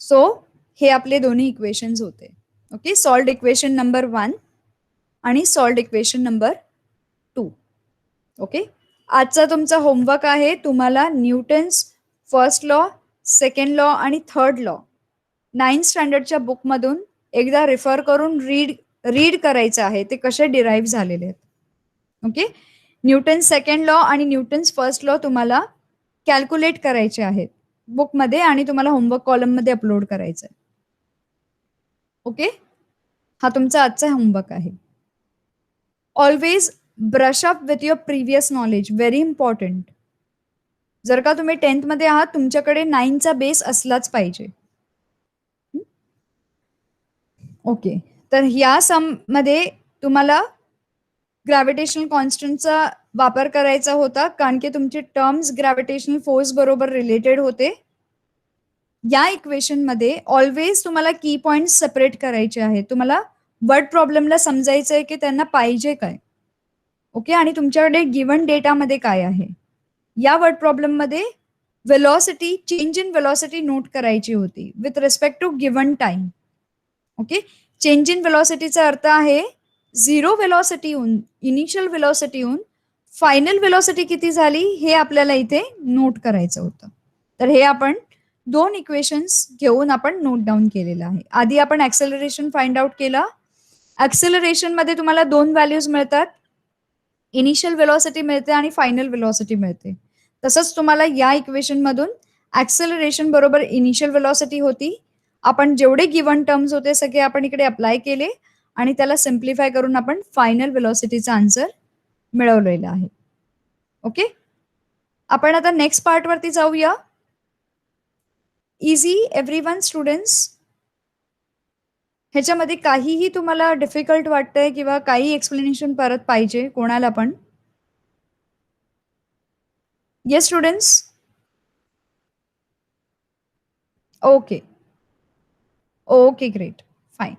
सो हे आपले दोन्ही इक्वेशन्स होते. ओके? सॉल्व्ड इक्वेशन नंबर 1 आणि सॉल्व्ड इक्वेशन नंबर 2. ओके? आजचा तुमचा होमवर्क आहे, तुम्हाला Newton's first law, second law आणि थर्ड लॉ 9th स्टँडर्डच्या बुकमधून एकदा रेफर करून रीड करायचं आहे, ते कसे डिराईव्ह झालेले आहेत. ओके? न्यूटन्स सेकंड लॉ आणि न्यूटन्स फर्स्ट लॉ तुम्हाला कॅल्क्युलेट करायचे आहेत बुकमध्ये आणि तुम्हाला होमवर्क कॉलममध्ये अपलोड करायचं आहे. ओके? हा तुमचा आजचा होमवर्क आहे. Always brush up with your previous knowledge, very important. जर का तुम्ही 10th मध्ये आहात, तुमच्याकडे 9चा बेस असलाच पाहिजे. ओके, तर या सममध्ये तुम्हाला ग्रॅव्हिटेशनल कॉन्स्टंटचा वापर करायचा होता, कारण की तुमचे टर्म्स ग्रॅव्हिटेशनल फोर्स बरोबर रिलेटेड होते. या इक्वेशनमध्ये ऑलवेज तुम्हाला की पॉइंट्स सेपरेट करायचे आहेत. तुम्हाला वर्ड प्रॉब्लेमला समजायचं आहे की त्यांना पाहिजे काय. ओके, आणि तुमच्याकडे गिवन डेटामध्ये काय आहे. या वर्ड प्रॉब्लेममध्ये velocity, change in velocity note करायची होती with respect to given time. Okay, change in वेलॉसिटीचा अर्थ आहे झिरो वेलॉसिटीहून, इनिशियल वेलॉसिटीहून फायनल वेलॉसिटी किती झाली हे आपल्याला इथे नोट करायचं होतं. तर हे आपण 2 इक्वेशन्स घेऊन आपण नोट डाऊन केलेलं आहे. आधी आपण ऍक्सेलरेशन फाइंड आउट केला. ऍक्सेलरेशन मध्ये तुम्हाला 2 व्हॅल्यूज मिळतात, इनिशियल वेलॉसिटी मिळते आणि फायनल वेलॉसिटी मिळते. तसंच तुम्हाला या इक्वेशन मधून ऍक्सेलरेशन बरोबर इनिशियल वेलॉसिटी होती. आपण जेवढे गिवन टर्म्स होते सगळे आपण इकडे अप्लाय केले आणि त्याला सिम्प्लिफाय करून आपण फायनल वेलॉसिटीचा आन्सर मिळवलेला आहे. ओके, आपण आता नेक्स्ट पार्ट वरती जाऊया. Easy everyone students. ह्याच्यामध्ये काहीही तुम्हाला डिफिकल्ट वाटतंय किंवा काही एक्सप्लेनेशन परत पाहिजे कोणाला पण? Yes students. Okay okay, great, fine.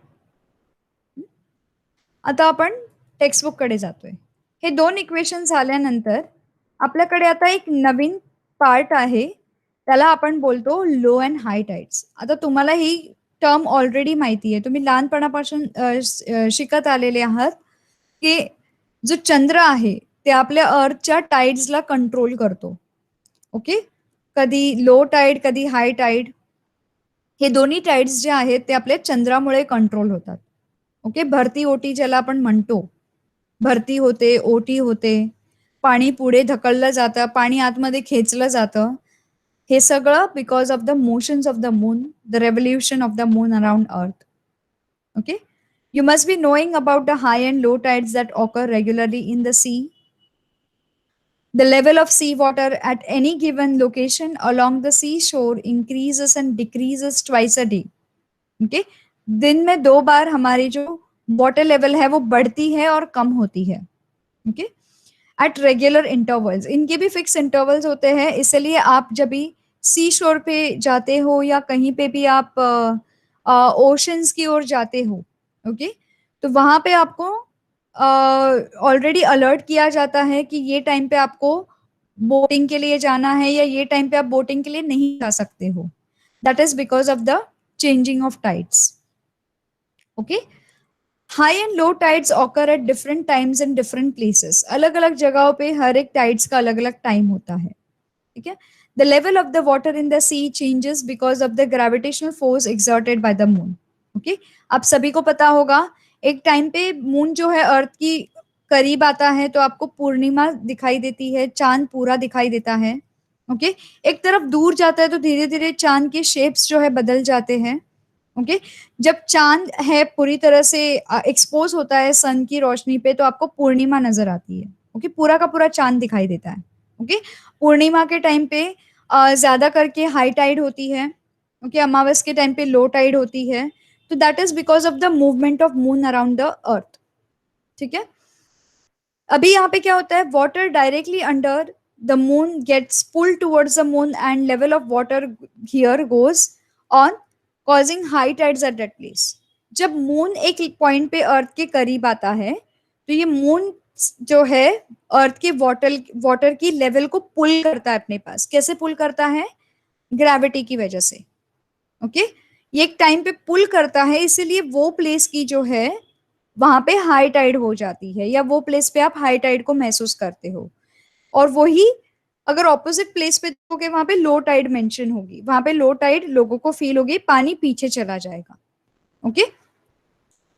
आता आपण टेक्स्टबुक कडे जातोय. हे 2 इक्वेशन झाल्यानंतर आपल्याकडे आता एक नवीन पार्ट आहे, त्याला आपण बोलतो लो अँड हाय टाइड्स. आता तुम्हाला ही टर्म ऑलरेडी माहिती आहे, तुम्ही लहानपणापासून शिकत आलेले आहात की जो चंद्र आहे ते आपल्या अर्थच्या टाइड्सला कंट्रोल करतो. ओके, कधी लो टाइड कधी हाय टाइड. हे दोन्ही टाइड्स जे आहेत ते आपल्या चंद्रामुळे कंट्रोल होतात. ओके, भरती ओटी ज्याला आपण म्हणतो, भरती होते, ओटी होते, पाणी पुढे ढकललं जातं, पाणी आतमध्ये खेचलं जातं. हे सगळं because of the motions of the moon, the revolution of the moon around earth. Okay, you must be knowing about the high and low tides that occur regularly in the sea. The level of sea water at any given location along the seashore increases and decreases twice a day. Okay, दिन में 2 बार हमारी जो water level है वो बढ़ती है और कम होती है. Okay, at regular intervals. इनके भी फिक्स इंटरवल्स होते हैं, इसलिए आप जब भी सी शोर पे जाते हो या कहीं पे भी आप ओशंस की ओर जाते हो, ओके, तो वहां पे आपको ऑलरेडी अलर्ट किया जाता है कि ये टाइम पे आपको बोटिंग के लिए जाना है या ये टाइम पे आप बोटिंग के लिए नहीं जा सकते हो. That is because of the changing of tides. Okay, high and low tides occur at different times in different places. अलग अलग जगहों पे हर एक टाइड्स का अलग अलग टाइम होता है. ठीक है, the level of the water in the sea changes because of the gravitational force exerted by the moon. Okay, आप सभी को पता होगा एक टाइम पे मून जो है अर्थ की करीब आता है तो आपको पूर्णिमा दिखाई देती है, चांद पूरा दिखाई देता है। ओके, एक तरफ दूर जाता है तो धीरे धीरे चांद के शेप्स जो है बदल जाते हैं। ओके, जब चांद है पूरी तरह से एक्सपोज होता है सन की रोशनी पे तो आपको पूर्णिमा नजर आती है। ओके, पूरा का पूरा चांद दिखाई देता है। ओके, पूर्णिमा के टाइम पे ज्यादा करके हाई टाइड होती है। ओके, अमावस के टाइम पे लो टाइड होती है। तो that is because of the movement of moon around the earth. ठीक है, अभी यहाँ पे क्या होता है, water directly under the moon gets pull towards the moon and level of water here goes on causing high tides at that place. जब moon एक पॉइंट पे अर्थ के करीब आता है तो ये मून जो है अर्थ के वाटर वाटर की लेवल को पुल करता है अपने पास। कैसे पुल करता है? ग्रेविटी की वजह से। ओके, ये एक टाइम पे पुल करता है, इसीलिए वो प्लेस की जो है वहां पे हाई टाइड हो जाती है, या वो प्लेस पे आप हाई टाइड को महसूस करते हो। और वही अगर ऑपोजिट प्लेस पे देखोगे वहां पे लो टाइड मेंशन होगी, वहां पे लो टाइड लोगों को फील होगी, पानी पीछे चला जाएगा। Okay,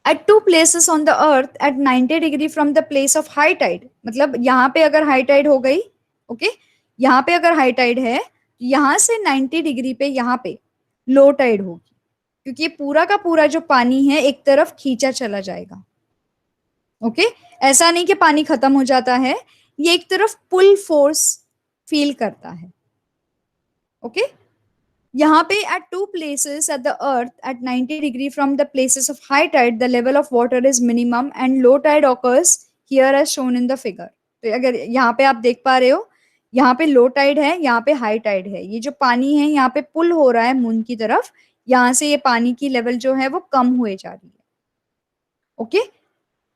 at two places on the earth at 90 degree from the place of high tide, मतलब यहाँ पे अगर हाई टाइड हो गई, ओके, यहाँ पे अगर हाई टाइड है, यहाँ से 90 डिग्री पे यहाँ पे लो टाइड होगी, क्योंकि ये पूरा का पूरा जो पानी है एक तरफ खींचा चला जाएगा। ओके, ऐसा नहीं कि पानी खत्म हो जाता है, ये एक तरफ पुल फोर्स फील करता है। ओके, यहाँ पे at two places at the earth at 90 degree from the places of high tide the level of water is minimum and low tide occurs here as shown in the figure. तो अगर यहाँ पे आप देख पा रहे हो, यहाँ पे लो टाइड है, यहाँ पे हाई टाइड है, ये जो पानी है यहाँ पे पुल हो रहा है मून की तरफ, यहाँ से ये पानी की लेवल जो है वो कम हुए जा रही है। Okay,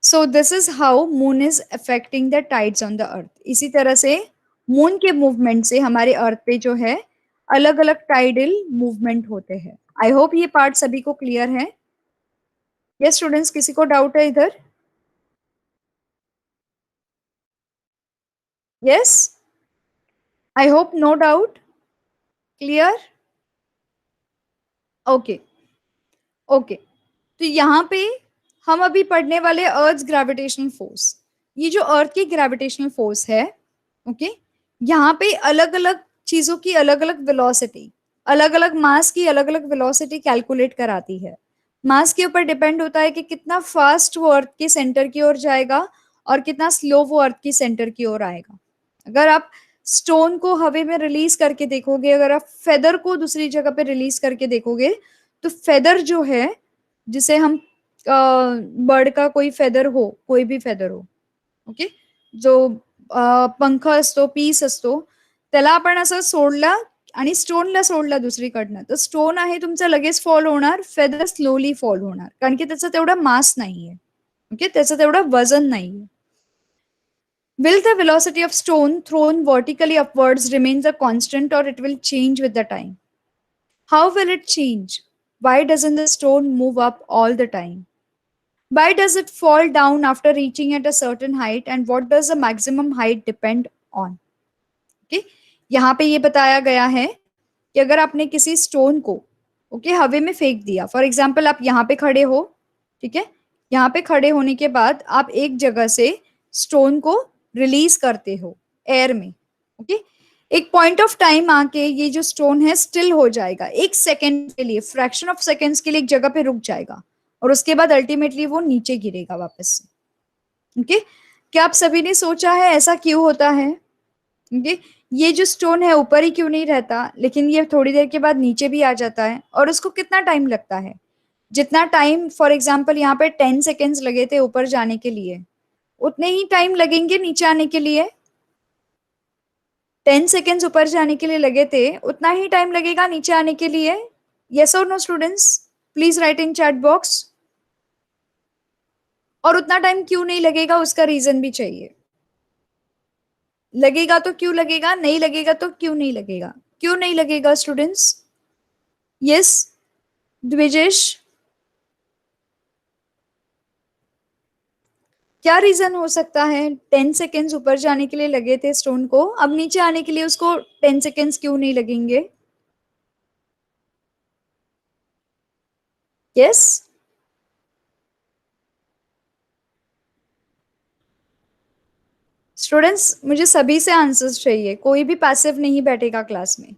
so this is how moon is affecting the tides on the अर्थ। इसी तरह से मून के मूवमेंट से हमारे अर्थ पे जो है अलग अलग टाइडल मूवमेंट होते हैं। आई होप ये पार्ट सभी को क्लियर है। यस स्टूडेंट्स, किसी को डाउट है इधर? Yes, I hope no doubt, clear. Okay, okay, तो यहाँ पे हम अभी पढ़ने वाले अर्थ ग्रेविटेशनल फोर्स। ये जो अर्थ की ग्रेविटेशनल फोर्स है, ओके, यहाँ पे अलग अलग चीजों की अलग अलग वेलोसिटी, अलग अलग मास की अलग अलग वेलोसिटी कैलकुलेट कराती है। मास के ऊपर डिपेंड होता है कि कितना फास्ट वो अर्थ के सेंटर की ओर जाएगा और कितना स्लो वो अर्थ की सेंटर की ओर आएगा। अगर आप स्टोन को हवा में रिलीज करके देखोगे, अगर आप फेदर को दूसरी जगह पे रिलीज करके देखोगे, तो फेदर जो है, जिसे हम बर्ड का कोई फेदर हो, कोई भी फेदर हो, ओके, जो पंख असतो, पीस असतो, त्याला आपण असं सोडला आणि स्टोनला सोडला दुसरीकडनं, तर स्टोन आहे तुमचा लगेच फॉल होणार, फेदर स्लोली फॉल होणार, कारण की त्याचा तेवढा मास नाहीये। ओके, त्याचं तेवढं वजन नाहीये। Will the velocity of stone thrown vertically upwards remains a constant or it will change with the time? How will it change? Why doesn't the stone move up all the time? Why does it fall down after reaching at a certain height and what does the maximum height depend on? Okay? यहाँ पे ये बताया गया है कि अगर आपने किसी स्टोन को ओके हवे में फेंक दिया, फॉर एग्जाम्पल आप यहाँ पे खड़े हो, ठीक है, यहाँ पे खड़े होने के बाद आप एक जगह से स्टोन को रिलीज करते हो एयर में। ओके, एक पॉइंट ऑफ टाइम आके ये जो स्टोन है स्टिल हो जाएगा, एक सेकेंड के लिए, फ्रैक्शन ऑफ सेकेंड्स के लिए एक जगह पे रुक जाएगा और उसके बाद अल्टीमेटली वो नीचे गिरेगा वापस से। ओके, क्या आप सभी ने सोचा है ऐसा क्यों होता है? ओके, ये जो स्टोन है ऊपर ही क्यों नहीं रहता, लेकिन ये थोड़ी देर के बाद नीचे भी आ जाता है, और उसको कितना टाइम लगता है? जितना टाइम फॉर एग्जाम्पल यहाँ पे 10 सेकेंड्स लगे थे ऊपर जाने के लिए, उतने ही टाइम लगेंगे नीचे आने के लिए। 10 सेकेंड्स ऊपर जाने के लिए लगे थे, उतना ही टाइम लगेगा नीचे आने के लिए। यस और no students, please write in chat box. और उतना टाइम क्यों नहीं लगेगा, उसका रीजन भी चाहिए। लगेगा तो क्यों लगेगा, नहीं लगेगा तो क्यों नहीं लगेगा? क्यों नहीं लगेगा स्टूडेंट्स? यस द्विजेश, क्या रीजन हो सकता है? 10 सेकेंड्स ऊपर जाने के लिए लगे थे स्टोन को, अब नीचे आने के लिए उसको 10 सेकेंड्स क्यों नहीं लगेंगे? यस, स्टूडेंट्स मुझे सभी से आंसर्स चाहिए, कोई भी पैसिव नहीं बैठेगा क्लास में।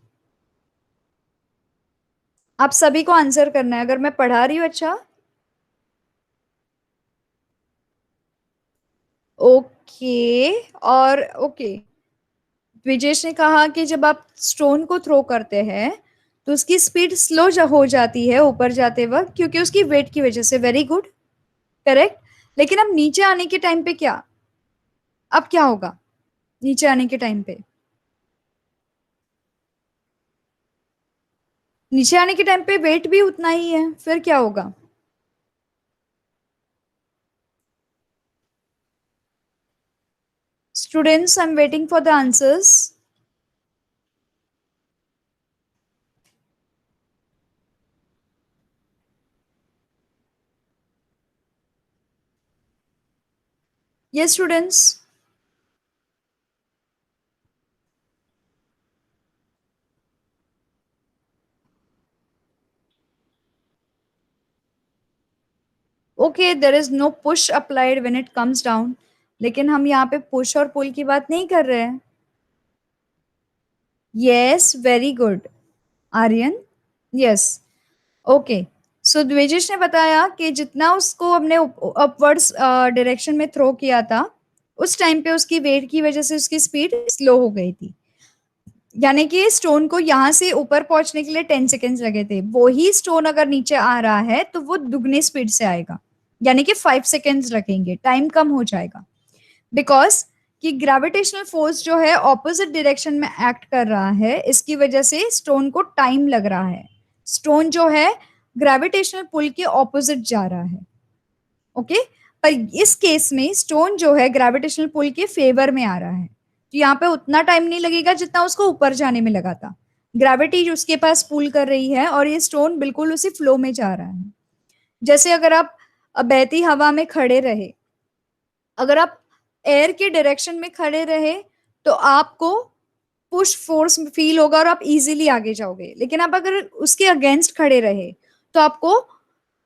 आप सभी को आंसर करना है। अगर मैं पढ़ा रही हूँ अच्छा, ओके। और ओके, विजेश ने कहा कि जब आप स्टोन को थ्रो करते हैं तो उसकी स्पीड स्लो हो जाती है ऊपर जाते वक्त, क्योंकि उसकी वेट की वजह से। Very good, correct. लेकिन अब नीचे आने के टाइम पे क्या, अब क्या होगा नीचे आने के टाइम पे? नीचे आने के टाइम पे वेट भी उतना ही है, फिर क्या होगा? Students I am waiting for the answers. Yes students. Okay, there is no push applied when it comes down, लेकिन हम यहाँ पे पुश और पुल की बात नहीं कर रहे हैं। Yes, very good Aryan. Yes, okay. So Dwijesh ने बताया कि जितना उसको हमने अपवर्ड्स डायरेक्शन में थ्रो किया था, उस टाइम पे उसकी वेट की वजह से उसकी स्पीड स्लो हो गई थी। यानी कि स्टोन को यहां से ऊपर पहुंचने के लिए 10 सेकेंड्स लगे थे, वो ही स्टोन अगर नीचे आ रहा है तो वो दुगनी स्पीड से आएगा, यानी कि 5 सेकेंड्स लगेंगे, टाइम कम हो जाएगा। बिकॉज कि ग्रेविटेशनल फोर्स जो है ऑपोजिट डायरेक्शन में एक्ट कर रहा है, इसकी वजह से स्टोन को टाइम लग रहा है। स्टोन जो है ग्रेविटेशनल पुल के ऑपोजिट जा रहा है। ओके, पर इस केस में स्टोन जो है ग्रेविटेशनल पुल के फेवर में आ रहा है, तो यहाँ पे उतना टाइम नहीं लगेगा जितना उसको ऊपर जाने में लगा था। ग्रेविटी जो उसके पास पुल कर रही है और ये स्टोन बिल्कुल उसी फ्लो में जा रहा है। जैसे अगर आप बहती हवा में खड़े रहे, अगर आप एयर के डायरेक्शन में खड़े रहे तो आपको पुश फोर्स फील होगा और आप इजीली आगे जाओगे, लेकिन आप अगर उसके अगेंस्ट खड़े रहे तो आपको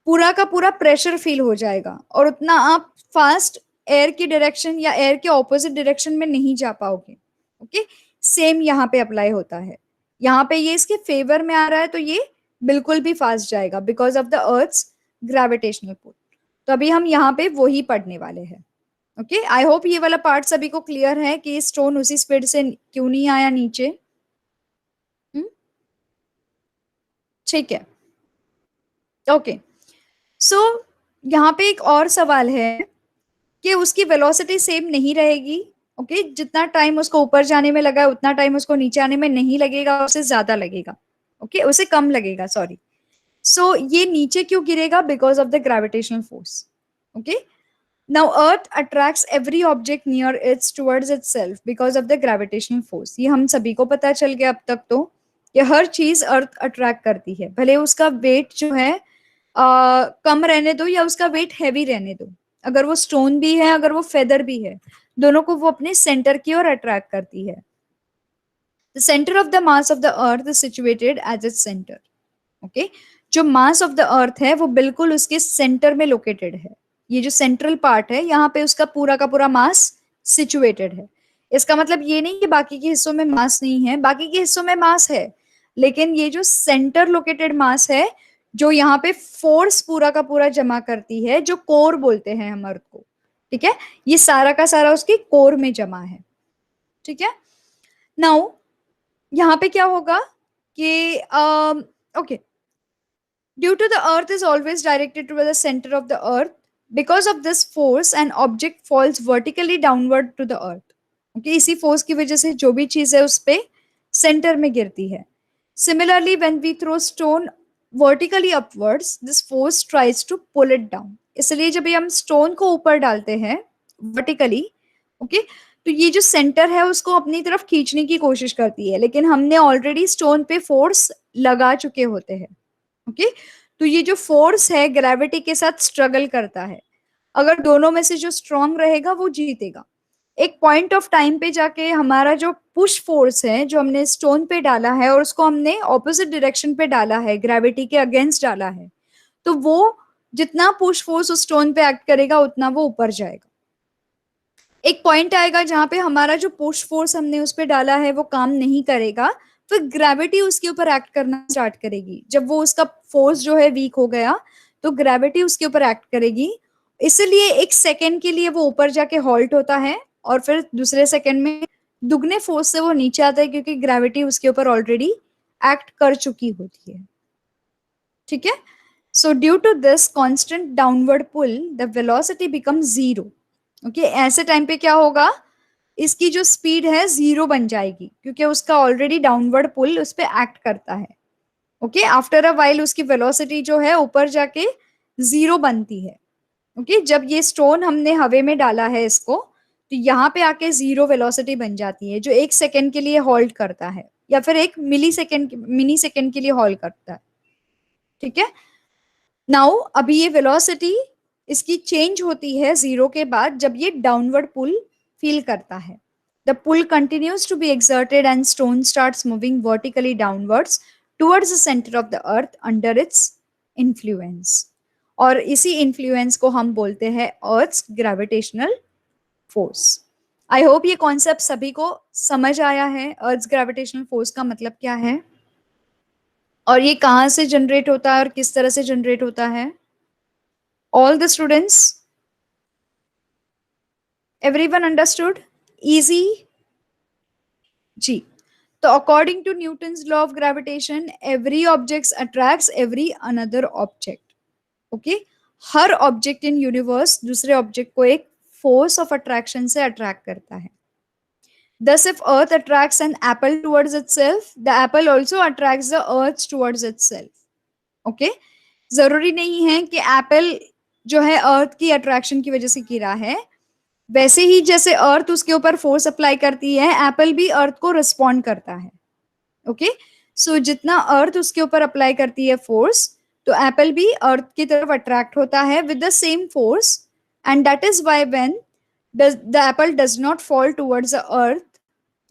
पूरा का पूरा प्रेशर फील हो जाएगा और उतना आप फास्ट एयर की डायरेक्शन या एयर के ऑपोजिट डायरेक्शन में नहीं जा पाओगे। ओके, सेम यहाँ पे अप्लाई होता है। यहाँ पे ये इसके फेवर में आ रहा है तो ये बिल्कुल भी फास्ट जाएगा because of the earth's gravitational pull. तो अभी हम यहाँ पे वही पढ़ने वाले हैं। ओके, आई होप ये वाला पार्ट सभी को क्लियर है कि स्टोन उसी स्पीड से क्यों नहीं आया नीचे। हम्म, ठीक है। ओके, सो यहाँ पे एक और सवाल है कि उसकी वेलोसिटी सेम नहीं रहेगी। ओके, जितना टाइम उसको ऊपर जाने में लगा है उतना टाइम उसको नीचे आने में नहीं लगेगा, उससे ज्यादा लगेगा। ओके, उसे कम लगेगा, सॉरी। सो ये नीचे क्यों गिरेगा? Because of the gravitational force. Okay, now earth attracts every object near it's towards itself because of the gravitational force. ये हम सभी को पता चल गया अब तक तो, कि हर चीज अर्थ अट्रैक्ट करती है, भले उसका वेट जो है कम रहने दो या उसका वेट हैवी रहने दो। अगर वो स्टोन भी है, अगर वो फेदर भी है, दोनों को वो अपने सेंटर की ओर अट्रैक्ट करती है। The centre of the mass of the earth is situated as its centre. Okay, जो मास ऑफ द अर्थ है वो बिल्कुल उसके सेंटर में लोकेटेड है। ये जो सेंट्रल पार्ट है यहाँ पे उसका पूरा का पूरा मास सिचुएटेड है। इसका मतलब ये नहीं कि बाकी के हिस्सों में मास नहीं है, बाकी के हिस्सों में मास है, लेकिन ये जो सेंटर लोकेटेड मास है जो यहाँ पे फोर्स पूरा का पूरा जमा करती है, जो कोर बोलते हैं हम अर्थ को, ठीक है, ये सारा का सारा उसकी कोर में जमा है। ठीक है, नाउ यहाँ पे क्या होगा कि okay, due to the earth is always directed toward the center of the earth, because of this force an object falls vertically downward to the earth. okay, इसी फोर्स की वजह से जो भी चीज है उस पे सेंटर में गिरती है। Similarly, when we throw stone vertically upwards, this force tries to pull it down. इसलिए जब ये हम स्टोन को ऊपर डालते हैं वर्टिकली, ओके, तो ये जो सेंटर है उसको अपनी तरफ खींचने की कोशिश करती है, लेकिन हमने ऑलरेडी स्टोन पे फोर्स लगा चुके होते हैं। ओके, तो ये जो फोर्स है ग्रेविटी के साथ स्ट्रगल करता है। अगर दोनों में से जो स्ट्रांग रहेगा वो जीतेगा। एक पॉइंट ऑफ टाइम पे जाके हमारा जो पुश फोर्स है जो हमने स्टोन पे डाला है और उसको हमने ऑपोजिट डायरेक्शन पे डाला है, ग्रेविटी के अगेंस्ट डाला है, तो वो जितना पुश फोर्स उस स्टोन पे एक्ट करेगा उतना वो ऊपर जाएगा। एक पॉइंट आएगा जहां पे हमारा जो पुश फोर्स हमने उस पे डाला है वो काम नहीं करेगा, फिर ग्रेविटी उसके ऊपर एक्ट करना स्टार्ट करेगी। जब वो उसका फोर्स जो है वीक हो गया तो ग्रेविटी उसके ऊपर एक्ट करेगी, इसलिए एक सेकेंड के लिए वो ऊपर जाके हॉल्ट होता है और फिर दूसरे सेकेंड में दुगने फोर्स से वो नीचे आता है, क्योंकि ग्रेविटी उसके ऊपर ऑलरेडी एक्ट कर चुकी होती है। ठीक है, so due to this constant downward pull the velocity become zero. Okay, ऐसे टाइम पे क्या होगा, इसकी जो स्पीड है जीरो बन जाएगी, क्योंकि उसका ऑलरेडी डाउनवर्ड पुल उस पर एक्ट करता है। ओके, आफ्टर अ वाइल उसकी वेलोसिटी जो है ऊपर जाके जीरो बनती है। ओके, जब ये स्टोन हमने हवे में डाला है इसको, तो यहाँ पे आके जीरो वेलोसिटी बन जाती है, जो एक सेकेंड के लिए होल्ड करता है, या फिर एक मिनी सेकेंड के लिए होल्ड करता है। ठीक है, नाउ अभी ये वेलोसिटी इसकी चेंज होती है जीरो के बाद, जब ये डाउनवर्ड पुल फील करता है। The pull continues to be exerted and stone starts moving vertically downwards towards the center of the earth under its influence। और इसी इन्फ्लुएंस को हम बोलते हैं अर्थ ग्रेविटेशनल फोर्स। आई होप ये कॉन्सेप्ट सभी को समझ आया है, अर्थ ग्रेविटेशनल फोर्स का मतलब क्या है और ये कहाँ से जनरेट होता है और किस तरह से जनरेट होता है। All the students, everyone understood? Easy? जी, तो according to Newton's law of gravitation every object attracts every another object. Okay, हर ऑब्जेक्ट इन यूनिवर्स दूसरे ऑब्जेक्ट को एक फोर्स ऑफ अट्रैक्शन से अट्रैक्ट करता है। Thus, if Earth attracts an apple towards itself, the apple also attracts the Earth towards itself. Okay? जरूरी नहीं है कि एप्पल जो है अर्थ की अट्रैक्शन की वजह से गिरा है, वैसे ही जैसे अर्थ उसके ऊपर फोर्स अप्लाई करती है, एप्पल भी अर्थ को रिस्पॉन्ड करता है। ओके, सो जितना अर्थ उसके ऊपर अप्लाई करती है फोर्स, तो एप्पल भी अर्थ की तरफ अट्रैक्ट होता है with the same force, and that is why when the Apple does not fall towards the earth,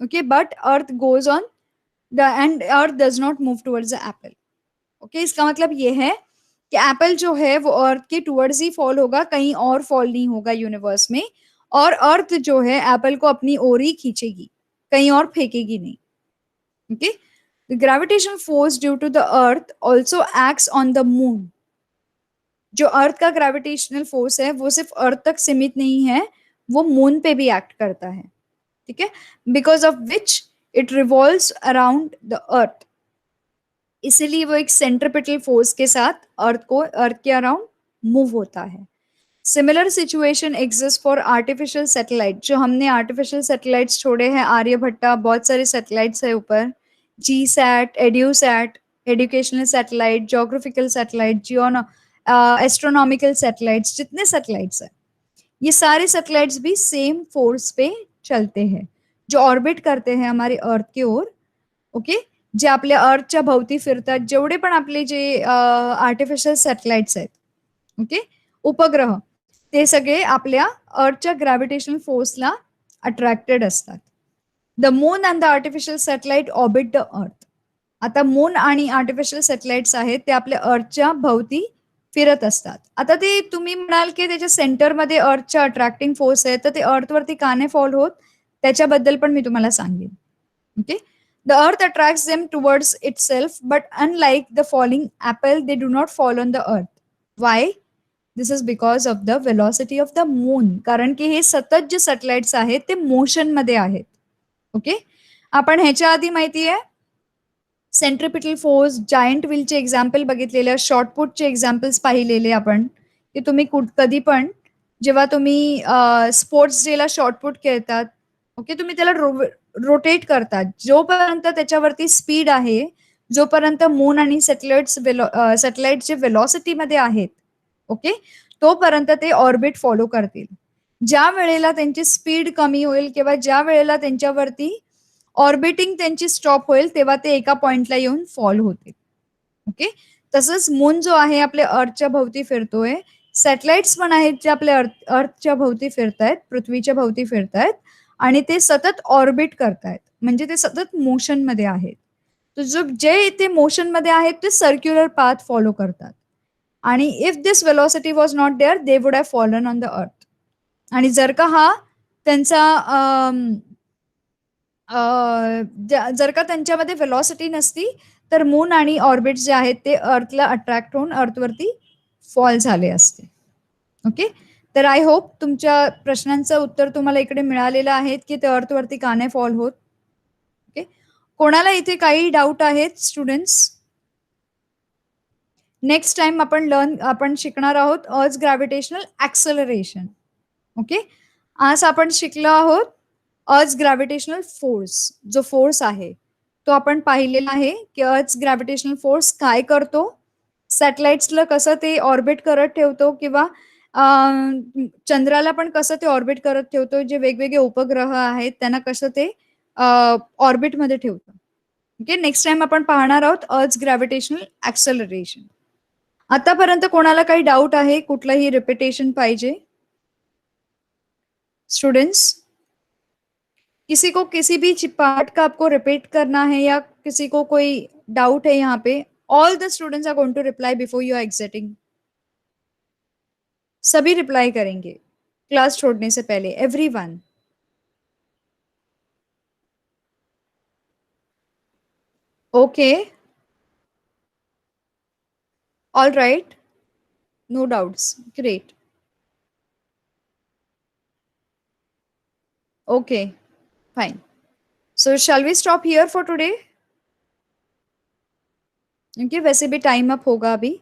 okay, but earth goes on the and earth does not move towards the apple। okay, इसका मतलब ये है कि Apple जो है वो अर्थ के towards ही fall होगा, कहीं और फॉल नहीं होगा यूनिवर्स में, और अर्थ जो है एप्पल को अपनी ओर ही खींचेगी, कहीं और फेंकेगी नहीं। Okay, the gravitation force due to the earth also acts on the moon. जो अर्थ का ग्रेविटेशनल फोर्स है वो सिर्फ अर्थ तक सीमित नहीं है, वो मून पे भी एक्ट करता है। ठीक है, because of which it revolves around the अर्थ, इसीलिए वो एक सेंट्रिपिटल फोर्स के साथ अर्थ के अराउंड मूव होता है। Similar situation exist for artificial satellite. जो हमने आर्टिफिशियल सैटेलाइट्स छोड़े हैं, आर्यभट्टा, बहुत सारे सैटेलाइट्स है ऊपर, G sat, Edusat, educational satellite, geographical satellite, जियोनो एस्ट्रोनॉमिकल सैटेलाइट्स, जितने सैटेलाइट्स है ये सारे सैटेलाइट्स भी सेम फोर्स पे चलते हैं, जो ऑर्बिट करते हैं हमारे अर्थ की ओर। ओके, जे आपल्या अर्थच्या भोवती फिरतात, जेवढे पण आपले जे आर्टिफिशियल सॅटेलाइट्स आहेत, ओके, उपग्रह, ते सगळे आपल्या अर्थच्या ग्रॅव्हिटेशनल फोर्सला अट्रॅक्टेड असतात। The moon and the artificial satellite orbit the earth. आता मून आणि आर्टिफिशियल सॅटेलाइट्स आहेत ते आपल्या अर्थच्या भोवती फिरत असतात। आता ते तुम्ही म्हणाल की त्याच्या सेंटरमध्ये अर्थच्या अट्रॅक्टिंग फोर्स आहे, तर ते अर्थवरती का नाही फॉल होत, त्याच्याबद्दल पण मी तुम्हाला सांगेन। Okay, the earth attracts them towards itself, but unlike the falling apple, they do not fall on the earth। why? This is because of the velocity of the moon। कारण की हे सतत जे सॅटेलाइट्स आहेत ते मोशन मध्ये आहेत। Okay, आपण ह्याच्या आधी माहिती आहे सेंट्रिपिटल फोर्स, जायंट व्हीलचे एक्झाम्पल बघितलेले, शॉर्टपुटचे एक्झाम्पल्स पाहिलेले आपण, की तुम्ही कधी पण जेव्हा तुम्ही स्पोर्ट्स डेला शॉर्टपुट खेळतात, ओके, तुम्ही त्याला रोटेट करतात, जोपर्यंत त्याच्यावरती स्पीड आहे, जोपर्यंत मून आणि सॅटेलाइटचे वेलॉसिटी मध्ये आहेत, ओके, तोपर्यंत ते ऑर्बिट फॉलो करतील। ज्या वेळेला त्यांची स्पीड कमी होईल किंवा ज्या वेळेला त्यांच्यावरती ऑर्बिटिंग त्यांची स्टॉप होईल, तेव्हा ते एका पॉइंटला येऊन फॉल होते। ओके, तसंच मून जो आहे आपल्या अर्थच्या भोवती फिरतोय, सॅटेलाइट्स पण आहेत जे आपल्या अर्थच्या भोवती फिरतायत, पृथ्वीच्या भोवती फिरतायत, आणि ते सतत ऑर्बिट करतायत, म्हणजे ते सतत मोशन मध्ये आहेत। तर जे ते मोशन मध्ये आहेत ते सर्क्युलर पाथ फॉलो करतात, आणि if this velocity was not there they would have fallen on the earth. आणि जर का हा त्यांचा जर का त्यांच्यामध्ये वेलॉसिटी नसती तर मून आणि ऑर्बिट जे आहेत ते अर्थला अट्रॅक्ट होऊन अर्थवरती फॉल झाले असते. ओके, तर आय होप तुमच्या प्रश्नांचं उत्तर तुम्हाला इकडे मिळालेलं आहे की ते अर्थवरती का नाही फॉल होत. ओके, कोणाला इथे काही डाऊट आहेत स्टुडंट्स? नेक्स्ट टाइम आपण शिकणार आहोत अर्थ ग्रॅव्हिटेशनल ऍक्सलरेशन. ओके, आज आपण शिकलो आहोत अर्थ ग्रॅव्हिटेशनल फोर्स. जो फोर्स आहे तो आपण पाहिलेला आहे की अर्थ ग्रॅव्हिटेशनल फोर्स काय करतो, सॅटेलाइट्सला कसं ते ऑर्बिट करत ठेवतो किंवा चंद्राला पण कसं ते ऑर्बिट करत ठेवतो, जे वेगवेगळे उपग्रह आहेत त्यांना कसं ते ऑर्बिटमध्ये ठेवतो. ओके, नेक्स्ट टाइम आपण पाहणार आहोत अर्थ ग्रॅव्हिटेशनल ऍक्सलरेशन. आतापर्यंत कोणाला काही डाऊट आहे, कुठलंही रिपिटेशन पाहिजे? स्टूडेंट्स, किसी को किसी भी पार्ट का आपको रिपीट करना है या किसी को कोई डाउट है यहाँ पे? All the students are going to reply before you are exiting. सभी रिप्लाई करेंगे क्लास छोड़ने से पहले, everyone. Okay, all right, no doubts, great. Okay, fine. So shall we stop here for today? क्योंकि वैसे भी टाइम अप होगा अभी.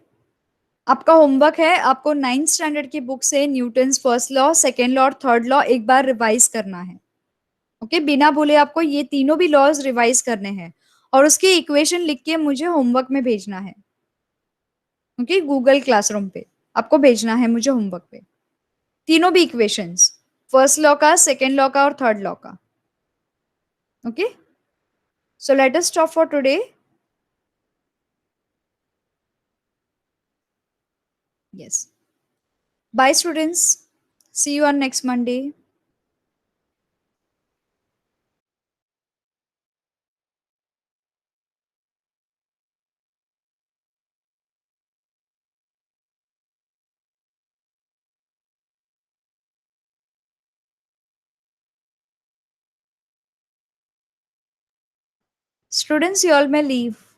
आपका होमवर्क है, आपको 9th स्टैंडर्ड की बुक से Newton's first law, second law और थर्ड लॉ एक बार रिवाइज करना है. ओके, बिना बोले आपको ये तीनों भी लॉज रिवाइज करने हैं और उसकी इक्वेशन लिख के मुझे होमवर्क में भेजना है. ओके, गूगल क्लासरूम पे आपको भेजना है मुझे होमवर्क पे तीनों भी इक्वेशंस, फर्स्ट लॉ का, सेकेंड लॉ का और थर्ड लॉ का. Okay, so let us stop for today. Yes. Bye, students. See you on next Monday. Students, you all may leave.